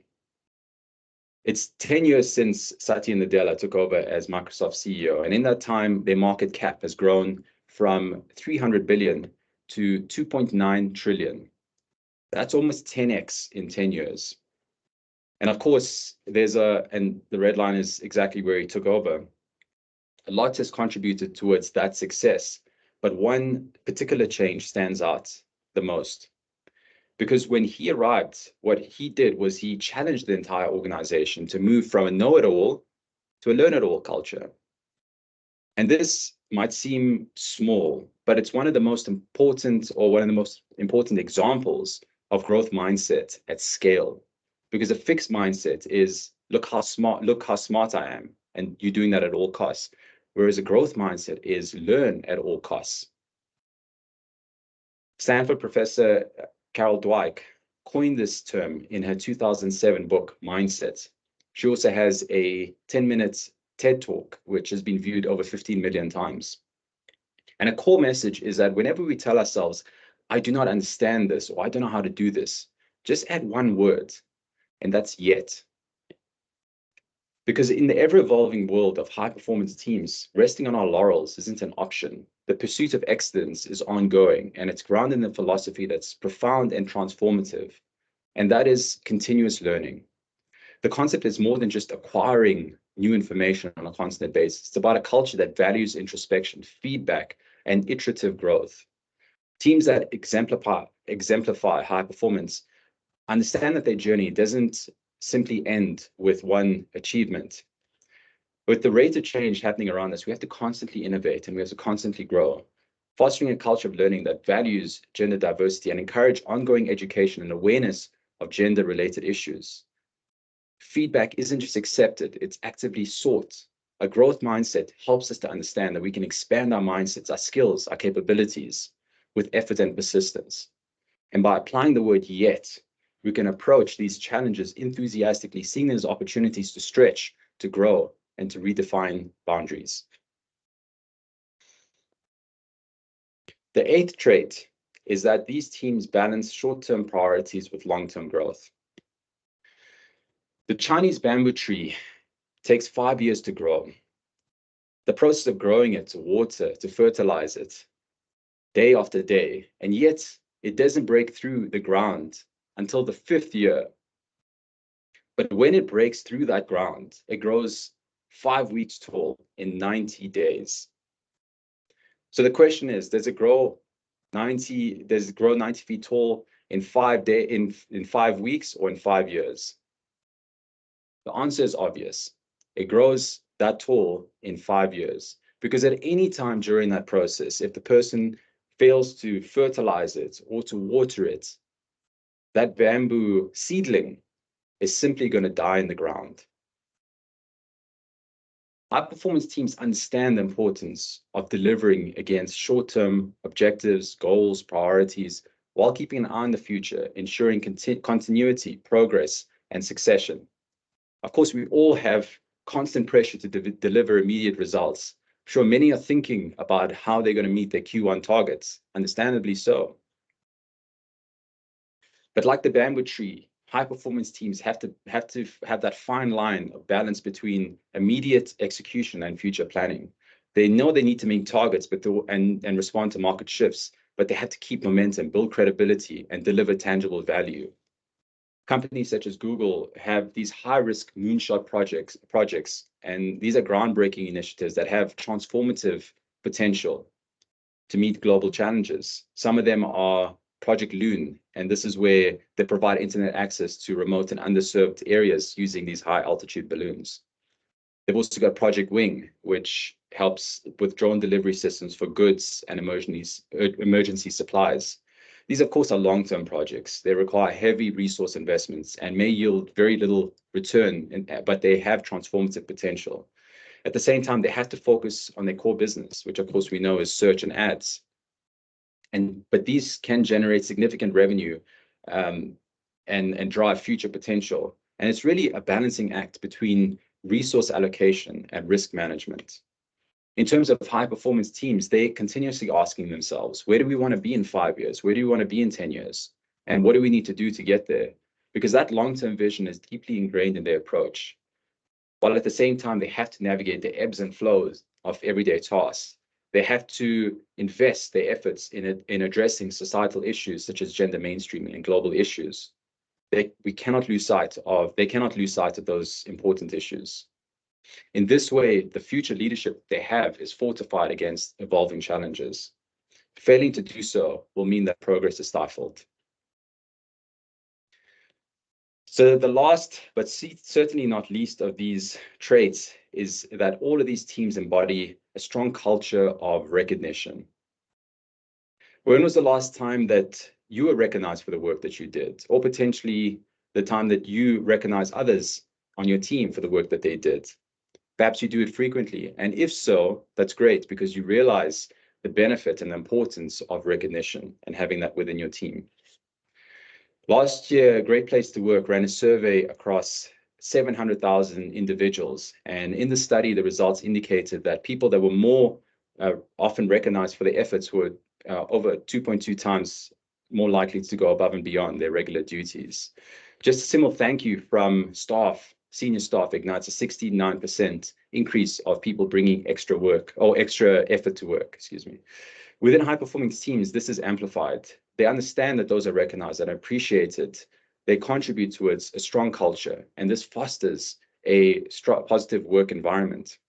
It's 10 years since Satya Nadella took over as Microsoft CEO. And in that time, their market cap has grown from 300 billion to 2.9 trillion. That's almost 10x in 10 years. And of course, and the red line is exactly where he took over. A lot has contributed towards that success, but one particular change stands out the most. Because when he arrived, what he did was he challenged the entire organization to move from a know-it-all to a learn-it-all culture. And this might seem small, but it's one of the most important examples of growth mindset at scale. Because a fixed mindset is look how smart I am, and you're doing that at all costs. Whereas a growth mindset is learn at all costs. Stanford professor Carol Dweck coined this term in her 2007 book, Mindset. She also has a 10-minute TED Talk, which has been viewed over 15 million times. And a core message is that whenever we tell ourselves, I do not understand this, or I don't know how to do this, just add one word, and that's yet. Because in the ever-evolving world of high-performance teams, resting on our laurels isn't an option. The pursuit of excellence is ongoing, and it's grounded in a philosophy that's profound and transformative, and that is continuous learning. The concept is more than just acquiring new information on a constant basis. It's about a culture that values introspection, feedback, and iterative growth. Teams that exemplify high performance understand that their journey doesn't simply end with one achievement. With the rate of change happening around us, we have to constantly innovate and we have to constantly grow, fostering a culture of learning that values gender diversity and encourage ongoing education and awareness of gender-related issues. Feedback isn't just accepted, it's actively sought. A growth mindset helps us to understand that we can expand our mindsets, our skills, our capabilities with effort and persistence. And by applying the word yet, we can approach these challenges enthusiastically, seeing them as opportunities to stretch, to grow, and to redefine boundaries. The eighth trait is that these teams balance short-term priorities with long-term growth. The Chinese bamboo tree takes 5 years to grow. The process of growing it, to water, to fertilize it, day after day, and yet it doesn't break through the ground until the 5th year. But when it breaks through that ground, it grows 5 weeks tall in 90 days. So the question is, does it grow 90 feet tall in 5 weeks or in 5 years? The answer is obvious. It grows that tall in 5 years, because at any time during that process, if the person fails to fertilize it or to water it, that bamboo seedling is simply going to die in the ground. High-performance teams understand the importance of delivering against short-term objectives, goals, priorities, while keeping an eye on the future, ensuring continuity, progress, and succession. Of course, we all have constant pressure to deliver immediate results. I'm sure many are thinking about how they're going to meet their Q1 targets, understandably so. But like the bamboo tree, high-performance teams have to have that fine line of balance between immediate execution and future planning. They know they need to meet targets, and respond to market shifts, but they have to keep momentum, build credibility, and deliver tangible value. Companies such as Google have these high-risk moonshot projects, and these are groundbreaking initiatives that have transformative potential to meet global challenges. Some of them are Project Loon, and this is where they provide internet access to remote and underserved areas using these high-altitude balloons. They've also got Project Wing, which helps with drone delivery systems for goods and emergency supplies. These, of course, are long-term projects. They require heavy resource investments and may yield very little return, but they have transformative potential. At the same time, they have to focus on their core business, which, of course, we know is search and ads. But these can generate significant revenue and drive future potential. And it's really a balancing act between resource allocation and risk management. In terms of high-performance teams, they're continuously asking themselves, where do we want to be in 5 years? Where do we want to be in 10 years? And what do we need to do to get there? Because that long-term vision is deeply ingrained in their approach. While at the same time, they have to navigate the ebbs and flows of everyday tasks. They have to invest their efforts in addressing societal issues such as gender mainstreaming and global issues. They cannot lose sight of those important issues. In this way, the future leadership they have is fortified against evolving challenges. Failing to do so will mean that progress is stifled. So the last, but certainly not least of these traits is that all of these teams embody a strong culture of recognition. When was the last time that you were recognized for the work that you did, or potentially the time that you recognize others on your team for the work that they did? Perhaps you do it frequently, and if so, that's great because you realize the benefit and the importance of recognition and having that within your team. Last year, Great Place to Work ran a survey across 700,000 individuals. And in the study, the results indicated that people that were more often recognized for their efforts were over 2.2 times more likely to go above and beyond their regular duties. Just a simple thank you from staff, senior staff, ignites a 69% increase of people bringing extra effort to work, Within high-performing teams, this is amplified. They understand that those are recognized and appreciated. They contribute towards a strong culture, and this fosters a positive work environment.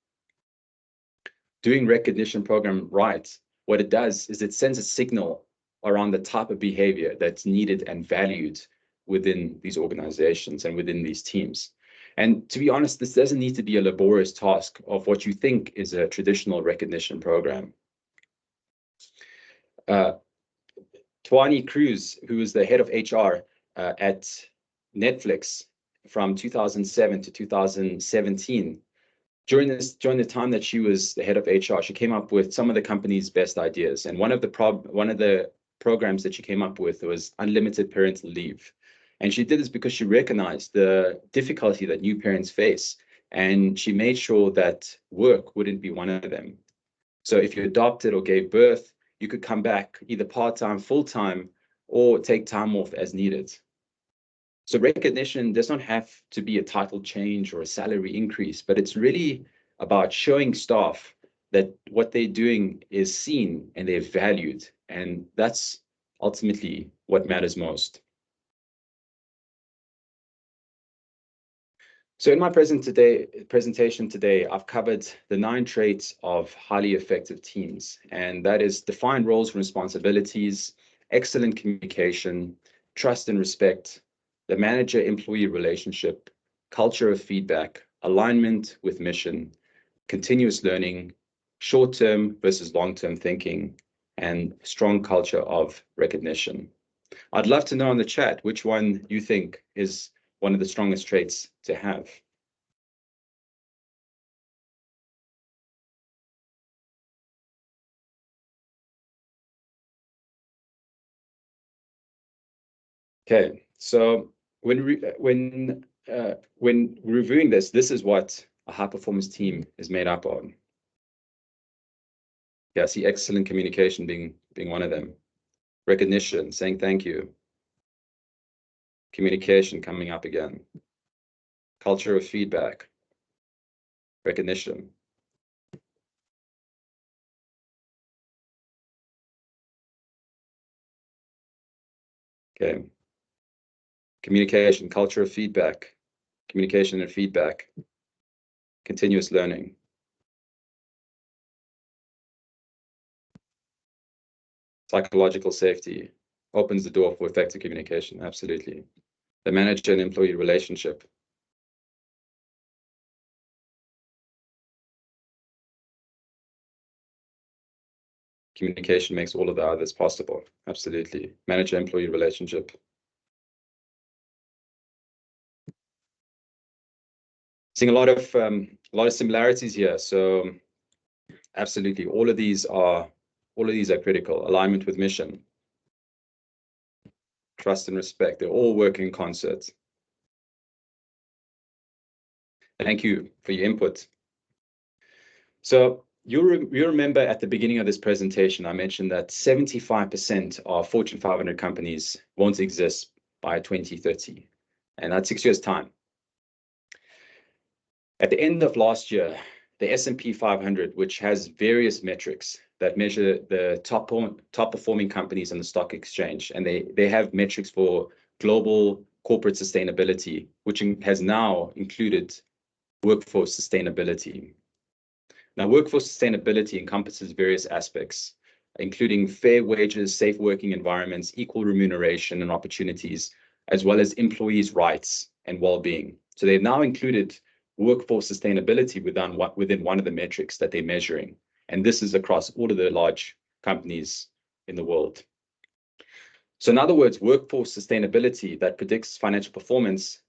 Doing recognition program right, what it does is it sends a signal around the type of behavior that's needed and valued within these organizations and within these teams. And to be honest, this doesn't need to be a laborious task of what you think is a traditional recognition program. Twani Cruz, who is the head of HR at Netflix from 2007 to 2017, during the time that she was the head of HR, she came up with some of the company's best ideas. And one of the programs that she came up with was unlimited parental leave. And she did this because she recognized the difficulty that new parents face. And she made sure that work wouldn't be one of them. So if you adopted or gave birth, you could come back either part-time, full-time, or take time off as needed. So recognition does not have to be a title change or a salary increase, but it's really about showing staff that what they're doing is seen and they're valued. And that's ultimately what matters most. So in my presentation today, I've covered the 9 traits of highly effective teams, and that is defined roles and responsibilities, excellent communication, trust and respect, the manager-employee relationship, culture of feedback, alignment with mission, continuous learning, short-term versus long-term thinking, and strong culture of recognition. I'd love to know in the chat which one you think is one of the strongest traits to have. Okay, so when reviewing this, this is what a high performance team is made up of. Yeah, I see excellent communication being one of them. Recognition, saying thank you. Communication coming up again. Culture of feedback. Recognition. Okay. Communication, culture of feedback. Communication and feedback. Continuous learning. Psychological safety opens the door for effective communication. Absolutely. The manager and employee relationship. Communication makes all of the others possible. Absolutely. Manager-employee relationship. Seeing a lot of similarities here. So absolutely, all of these are critical. Alignment with mission. Trust and respect. They all work in concert. Thank you for your input. So you remember at the beginning of this presentation, I mentioned that 75% of Fortune 500 companies won't exist by 2030, and that's 6 years' time. At the end of last year, the S&P 500, which has various metrics that measure the top performing companies on the stock exchange, and they have metrics for global corporate sustainability, which has now included workforce sustainability. Now, workforce sustainability encompasses various aspects, including fair wages, safe working environments, equal remuneration and opportunities, as well as employees' rights and well-being. So they've now included workforce sustainability within one of the metrics that they're measuring. And this is across all of the large companies in the world. So in other words, workforce sustainability that predicts financial performance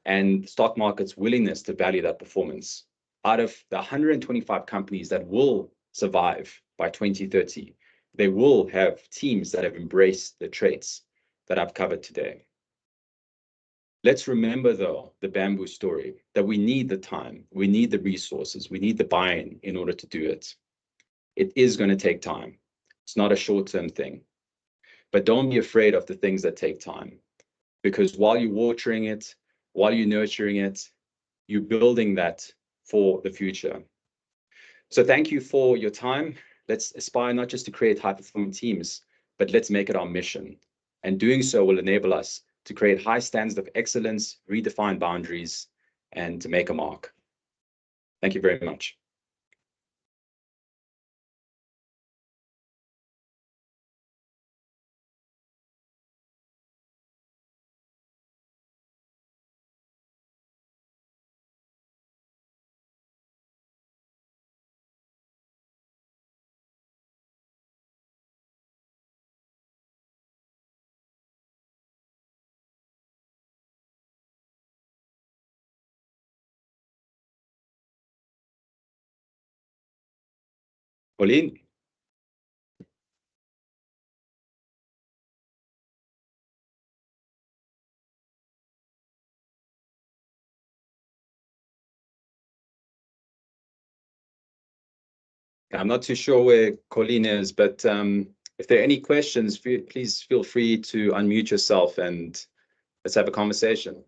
and stock market's willingness to value that performance. Out of the 125 companies that will survive by 2030, they will have teams that have embraced the traits that I've covered today. Let's remember, though, the bamboo story, that we need the time, we need the resources, we need the buy-in in order to do it. It is going to take time. It's not a short-term thing. But don't be afraid of the things that take time, because while you're watering it, while you're nurturing it, you're building that for the future. So thank you for your time. Let's aspire not just to create high-performing teams, but let's make it our mission. And doing so will enable us to create high standards of excellence, redefine boundaries, and to make a mark. Thank you very much. Pauline? I'm not too sure where Colleen is, but if there are any questions, please feel free to unmute yourself and let's have a conversation.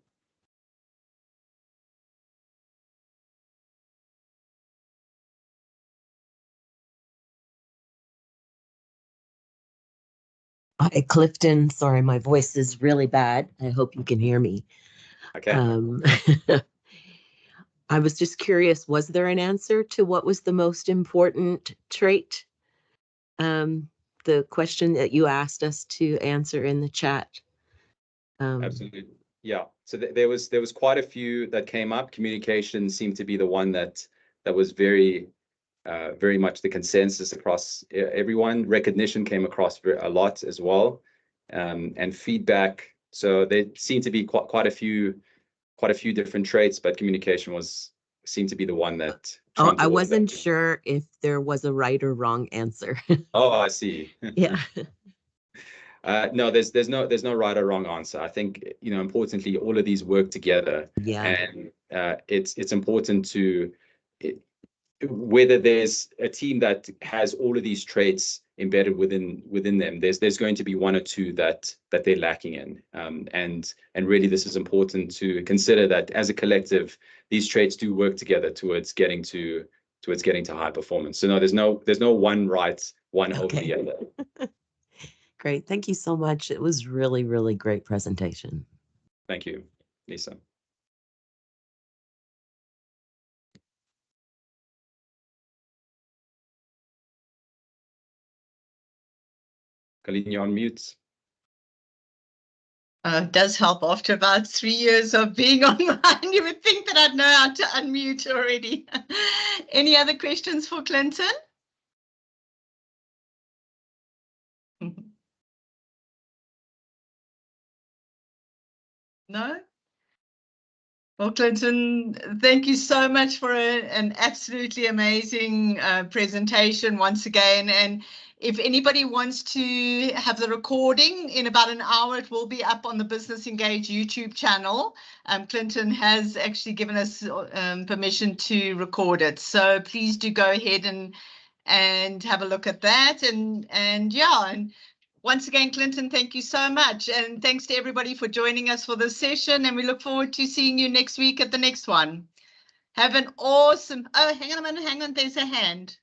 Hi, Clifton. Sorry, my voice is really bad. I hope you can hear me. Okay. I was just curious, was there an answer to what was the most important trait? The question that you asked us to answer in the chat. Absolutely. Yeah. So there was quite a few that came up. Communication seemed to be the one that was very much the consensus across everyone. Recognition came across a lot as well, and feedback. So there seemed to be quite a few different traits, but communication seemed to be the one that. Oh, I wasn't sure if there was a right or wrong answer. Oh, I see. Yeah. No, there's no right or wrong answer. I think, importantly, all of these work together. Yeah. And it's important to, whether there's a team that has all of these traits embedded within them, there's going to be one or two that they're lacking in. And really, this is important to consider that as a collective, these traits do work together towards getting to high performance. So no, there's no one right, one over the other. Great. Thank you so much. It was really, really great presentation. Thank you, Lisa. Colleen, you're on mute. It does help after about 3 years of being online. You would think that I'd know how to unmute already. Any other questions for Clinton? No? Well, Clinton, thank you so much for an absolutely amazing presentation once again. And if anybody wants to have the recording in about an hour, it will be up on the Business Engage YouTube channel. Clinton has actually given us permission to record it. So please do go ahead and have a look at that. And once again, Clinton, thank you so much. And thanks to everybody for joining us for this session. And we look forward to seeing you next week at the next one. Have an awesome... Oh, hang on a minute. Hang on. There's a hand.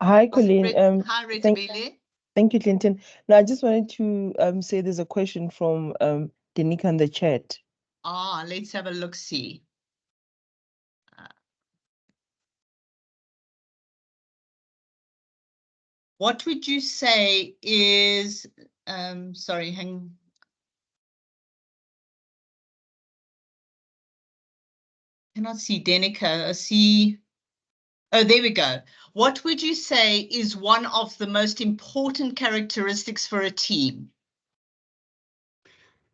Hi, Colleen. Hi, Retabile. Thank you, Clinton. Now, I just wanted to say there's a question from Danica in the chat. Let's have a look-see. What would you say is, sorry, cannot see Danica. I see, oh, there we go. What would you say is one of the most important characteristics for a team?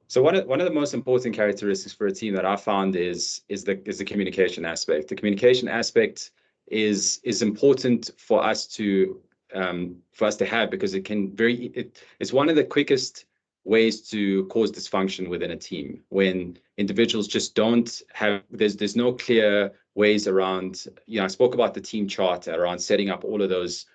So one of the most important characteristics for a team that I found is the communication aspect. The communication aspect is important for us to have, because it's one of the quickest ways to cause dysfunction within a team, when individuals just don't have, there's no clear ways around, I spoke about the team chart around setting up all of those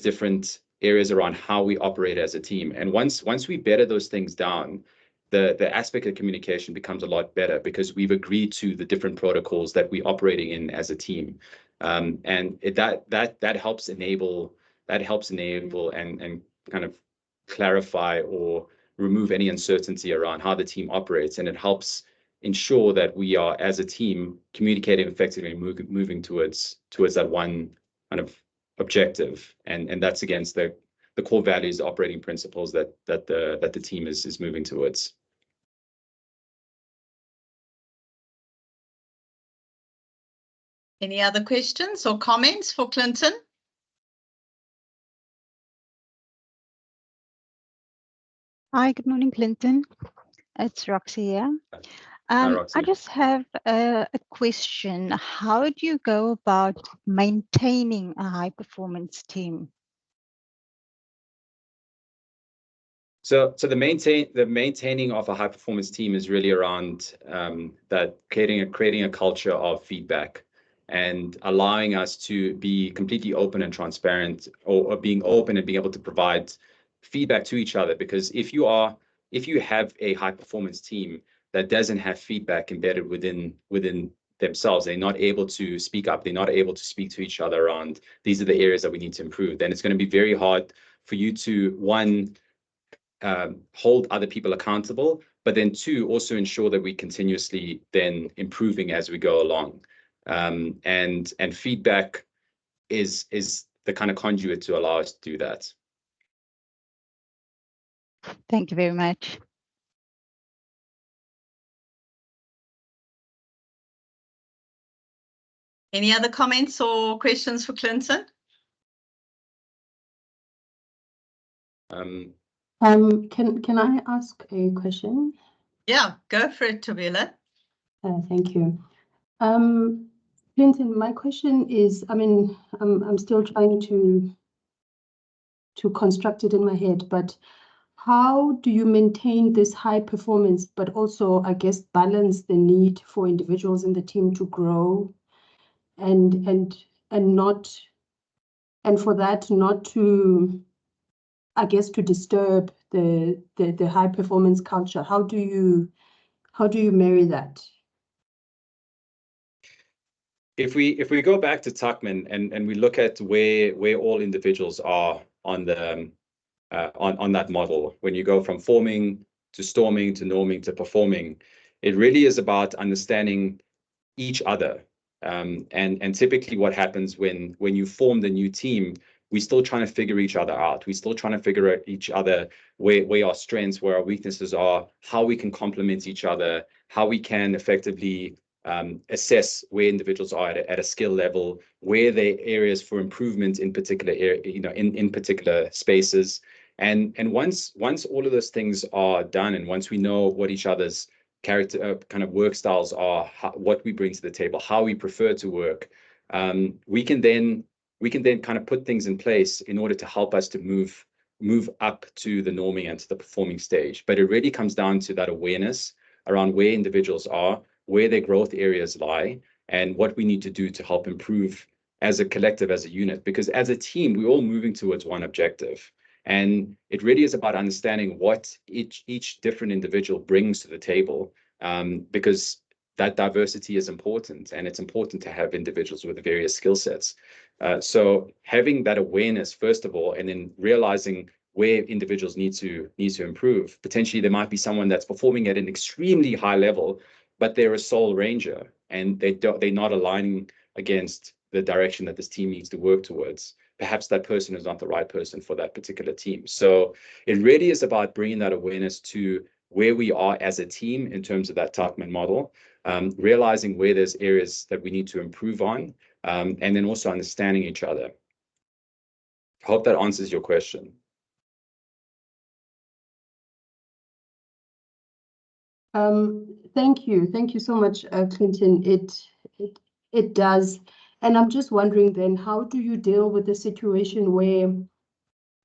different areas around how we operate as a team. And once we better those things down, the aspect of communication becomes a lot better, because we've agreed to the different protocols that we're operating in as a team. And that helps enable and kind of clarify or remove any uncertainty around how the team operates. And it helps ensure that we are, as a team, communicating effectively and moving towards that one kind of objective. And that's against the core values, the operating principles that the team is moving towards. Any other questions or comments for Clinton? Hi, good morning, Clinton. It's Roxy here. Hi, Roxy. I just have a question. How do you go about maintaining a high-performance team? So the maintaining of a high performance team is really around that creating a culture of feedback and allowing us to be completely open and transparent, or being open and being able to provide feedback to each other. Because if you have a high performance team that doesn't have feedback embedded within themselves, they're not able to speak up, they're not able to speak to each other around these are the areas that we need to improve, then it's going to be very hard for you to, one, hold other people accountable, but then two, also ensure that we continuously then improving as we go along. And feedback is the kind of conduit to allow us to do that. Thank you very much. Any other comments or questions for Clinton? Can I ask a question? Yeah, go for it, Tabela. Thank you. Clinton, my question is, I'm still trying to to construct it in my head, but how do you maintain this high performance, but also, I guess, balance the need for individuals in the team to grow and not, and for that not to, I guess, to disturb the high performance culture? How do you marry that? If we go back to Tuckman and we look at where all individuals are on the on that model, when you go from forming to storming to norming to performing, it really is about understanding each other. And typically what happens when you form the new team, we're still trying to figure each other out. We're still trying to figure out each other, where our strengths, where our weaknesses are, how we can complement each other, how we can effectively assess where individuals are at a skill level, where there are areas for improvement in particular in particular spaces. And once all of those things are done, and once we know what each other's character kind of work styles are, what we bring to the table, how we prefer to work, we can then kind of put things in place in order to help us to move up to the norming and to the performing stage. But it really comes down to that awareness around where individuals are, where their growth areas lie, and what we need to do to help improve as a collective, as a unit. Because as a team, we're all moving towards one objective. And it really is about understanding what each different individual brings to the table, because that diversity is important, and it's important to have individuals with various skill sets. So having that awareness, first of all, and then realizing where individuals need to improve. Potentially, there might be someone that's performing at an extremely high level, but they're a sole ranger, and they're not aligning against the direction that this team needs to work towards. Perhaps that person is not the right person for that particular team. So it really is about bringing that awareness to where we are as a team in terms of that Tuckman model, realizing where there's areas that we need to improve on, and then also understanding each other. I hope that answers your question. Thank you so much, Clinton. It does. And I'm just wondering then, how do you deal with the situation where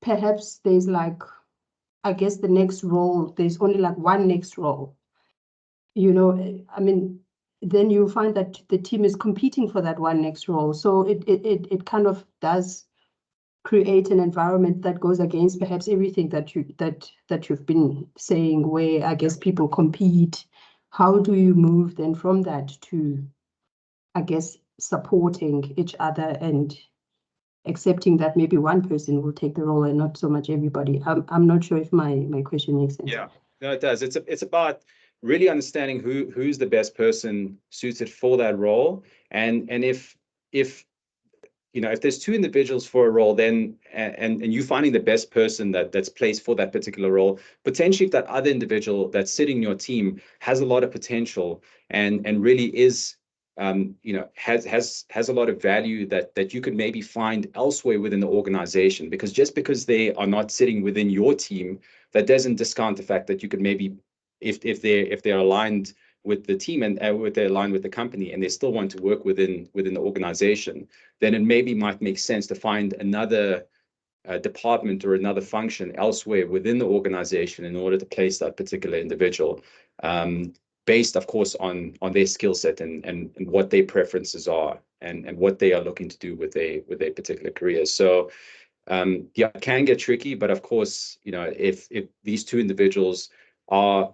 perhaps there's like, I guess the next role, there's only like one next role, I mean, then you find that the team is competing for that one next role. So it kind of does create an environment that goes against perhaps everything that you've been saying, where I guess people compete. How do you move then from that to, I guess, supporting each other and accepting that maybe one person will take the role and not so much everybody? I'm not sure if my question makes sense. Yeah, no, it does. It's about really understanding who's the best person suited for that role, and if if there's two individuals for a role, then and you finding the best person that's placed for that particular role, potentially if that other individual that's sitting in your team has a lot of potential and really is has a lot of value that you could maybe find elsewhere within the organization, because just because they are not sitting within your team, that doesn't discount the fact that you could maybe, if they're aligned with the team and they're aligned with the company and they still want to work within the organization, then it maybe might make sense to find another department or another function elsewhere within the organization in order to place that particular individual, based, of course, on their skill set and what their preferences are and what they are looking to do with their particular career. So yeah, it can get tricky, but of course, if these two individuals are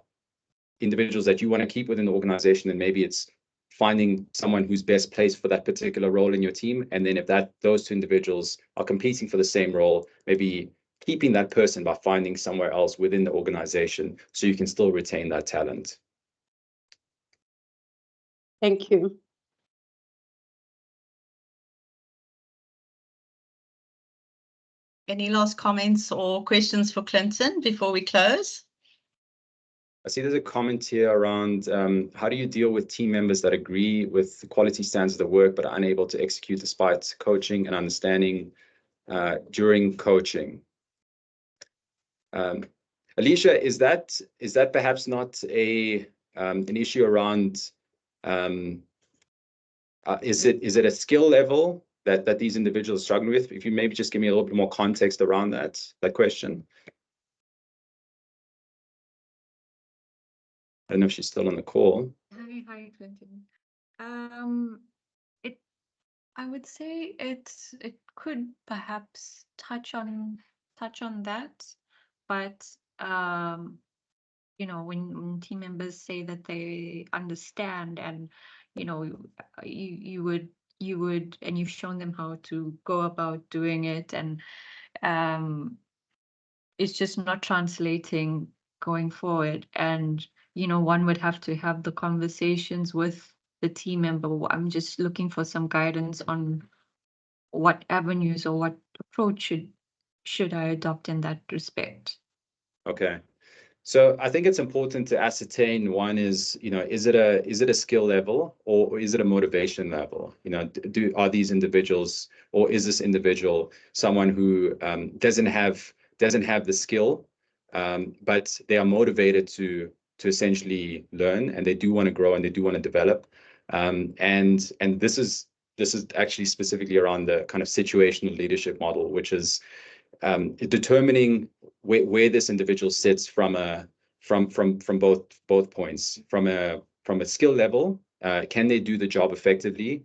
individuals that you want to keep within the organization, and maybe it's finding someone who's best placed for that particular role in your team. And then if those two individuals are competing for the same role, maybe keeping that person by finding somewhere else within the organization so you can still retain that talent. Thank you. Any last comments or questions for Clinton before we close? I see there's a comment here around how do you deal with team members that agree with the quality standards of the work but are unable to execute despite coaching and understanding during coaching? Alicia, is that perhaps not an issue around is it a skill level that these individuals are struggling with? If you maybe just give me a little bit more context around that question. I don't know if she's still on the call. Hi, Clinton. I would say it could perhaps touch on that, but you know, when team members say that they understand, and you know, you would, and you've shown them how to go about doing it, and it's just not translating going forward. And you know, one would have to have the conversations with the team member. I'm just looking for some guidance on what avenues or what approach should I adopt in that respect. Okay. So I think it's important to ascertain, one is, you know, is it a skill level or is it a motivation level? You know, are these individuals, or is this individual someone who doesn't have the skill, but they are motivated to essentially learn, and they do want to grow and they do want to develop. And this is actually specifically around the kind of situational leadership model, which is determining where this individual sits from both points. From a skill level, can they do the job effectively,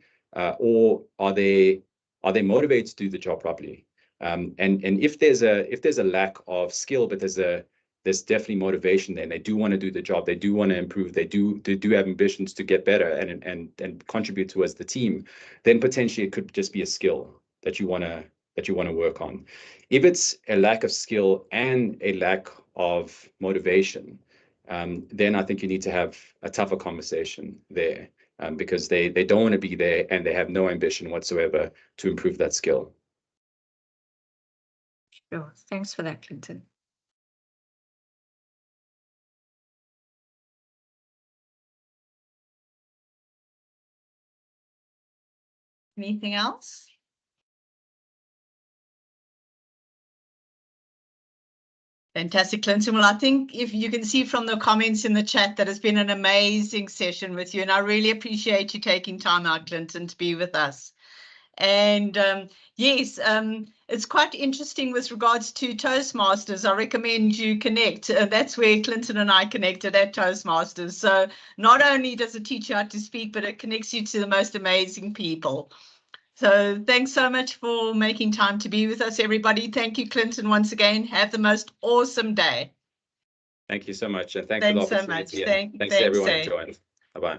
or are they motivated to do the job properly? And if there's a lack of skill, but there's definitely motivation there, and they do want to do the job, they do want to improve, they do have ambitions to get better and contribute towards the team, then potentially it could just be a skill that you want to work on. If it's a lack of skill and a lack of motivation, then I think you need to have a tougher conversation there, because they don't want to be there and they have no ambition whatsoever to improve that skill. Sure. Thanks for that, Clinton. Anything else? Fantastic, Clinton. Well, I think if you can see from the comments in the chat that it's been an amazing session with you, and I really appreciate you taking time out, Clinton, to be with us. And yes, it's quite interesting with regards to Toastmasters. I recommend you connect. That's where Clinton and I connected, at Toastmasters. So not only does it teach you how to speak, but it connects you to the most amazing people. So thanks so much for making time to be with us, everybody. Thank you, Clinton, once again. Have the most awesome day. Thank you so much. And thanks for the so much. opportunity. Thanks to everyone who joined. Bye-bye.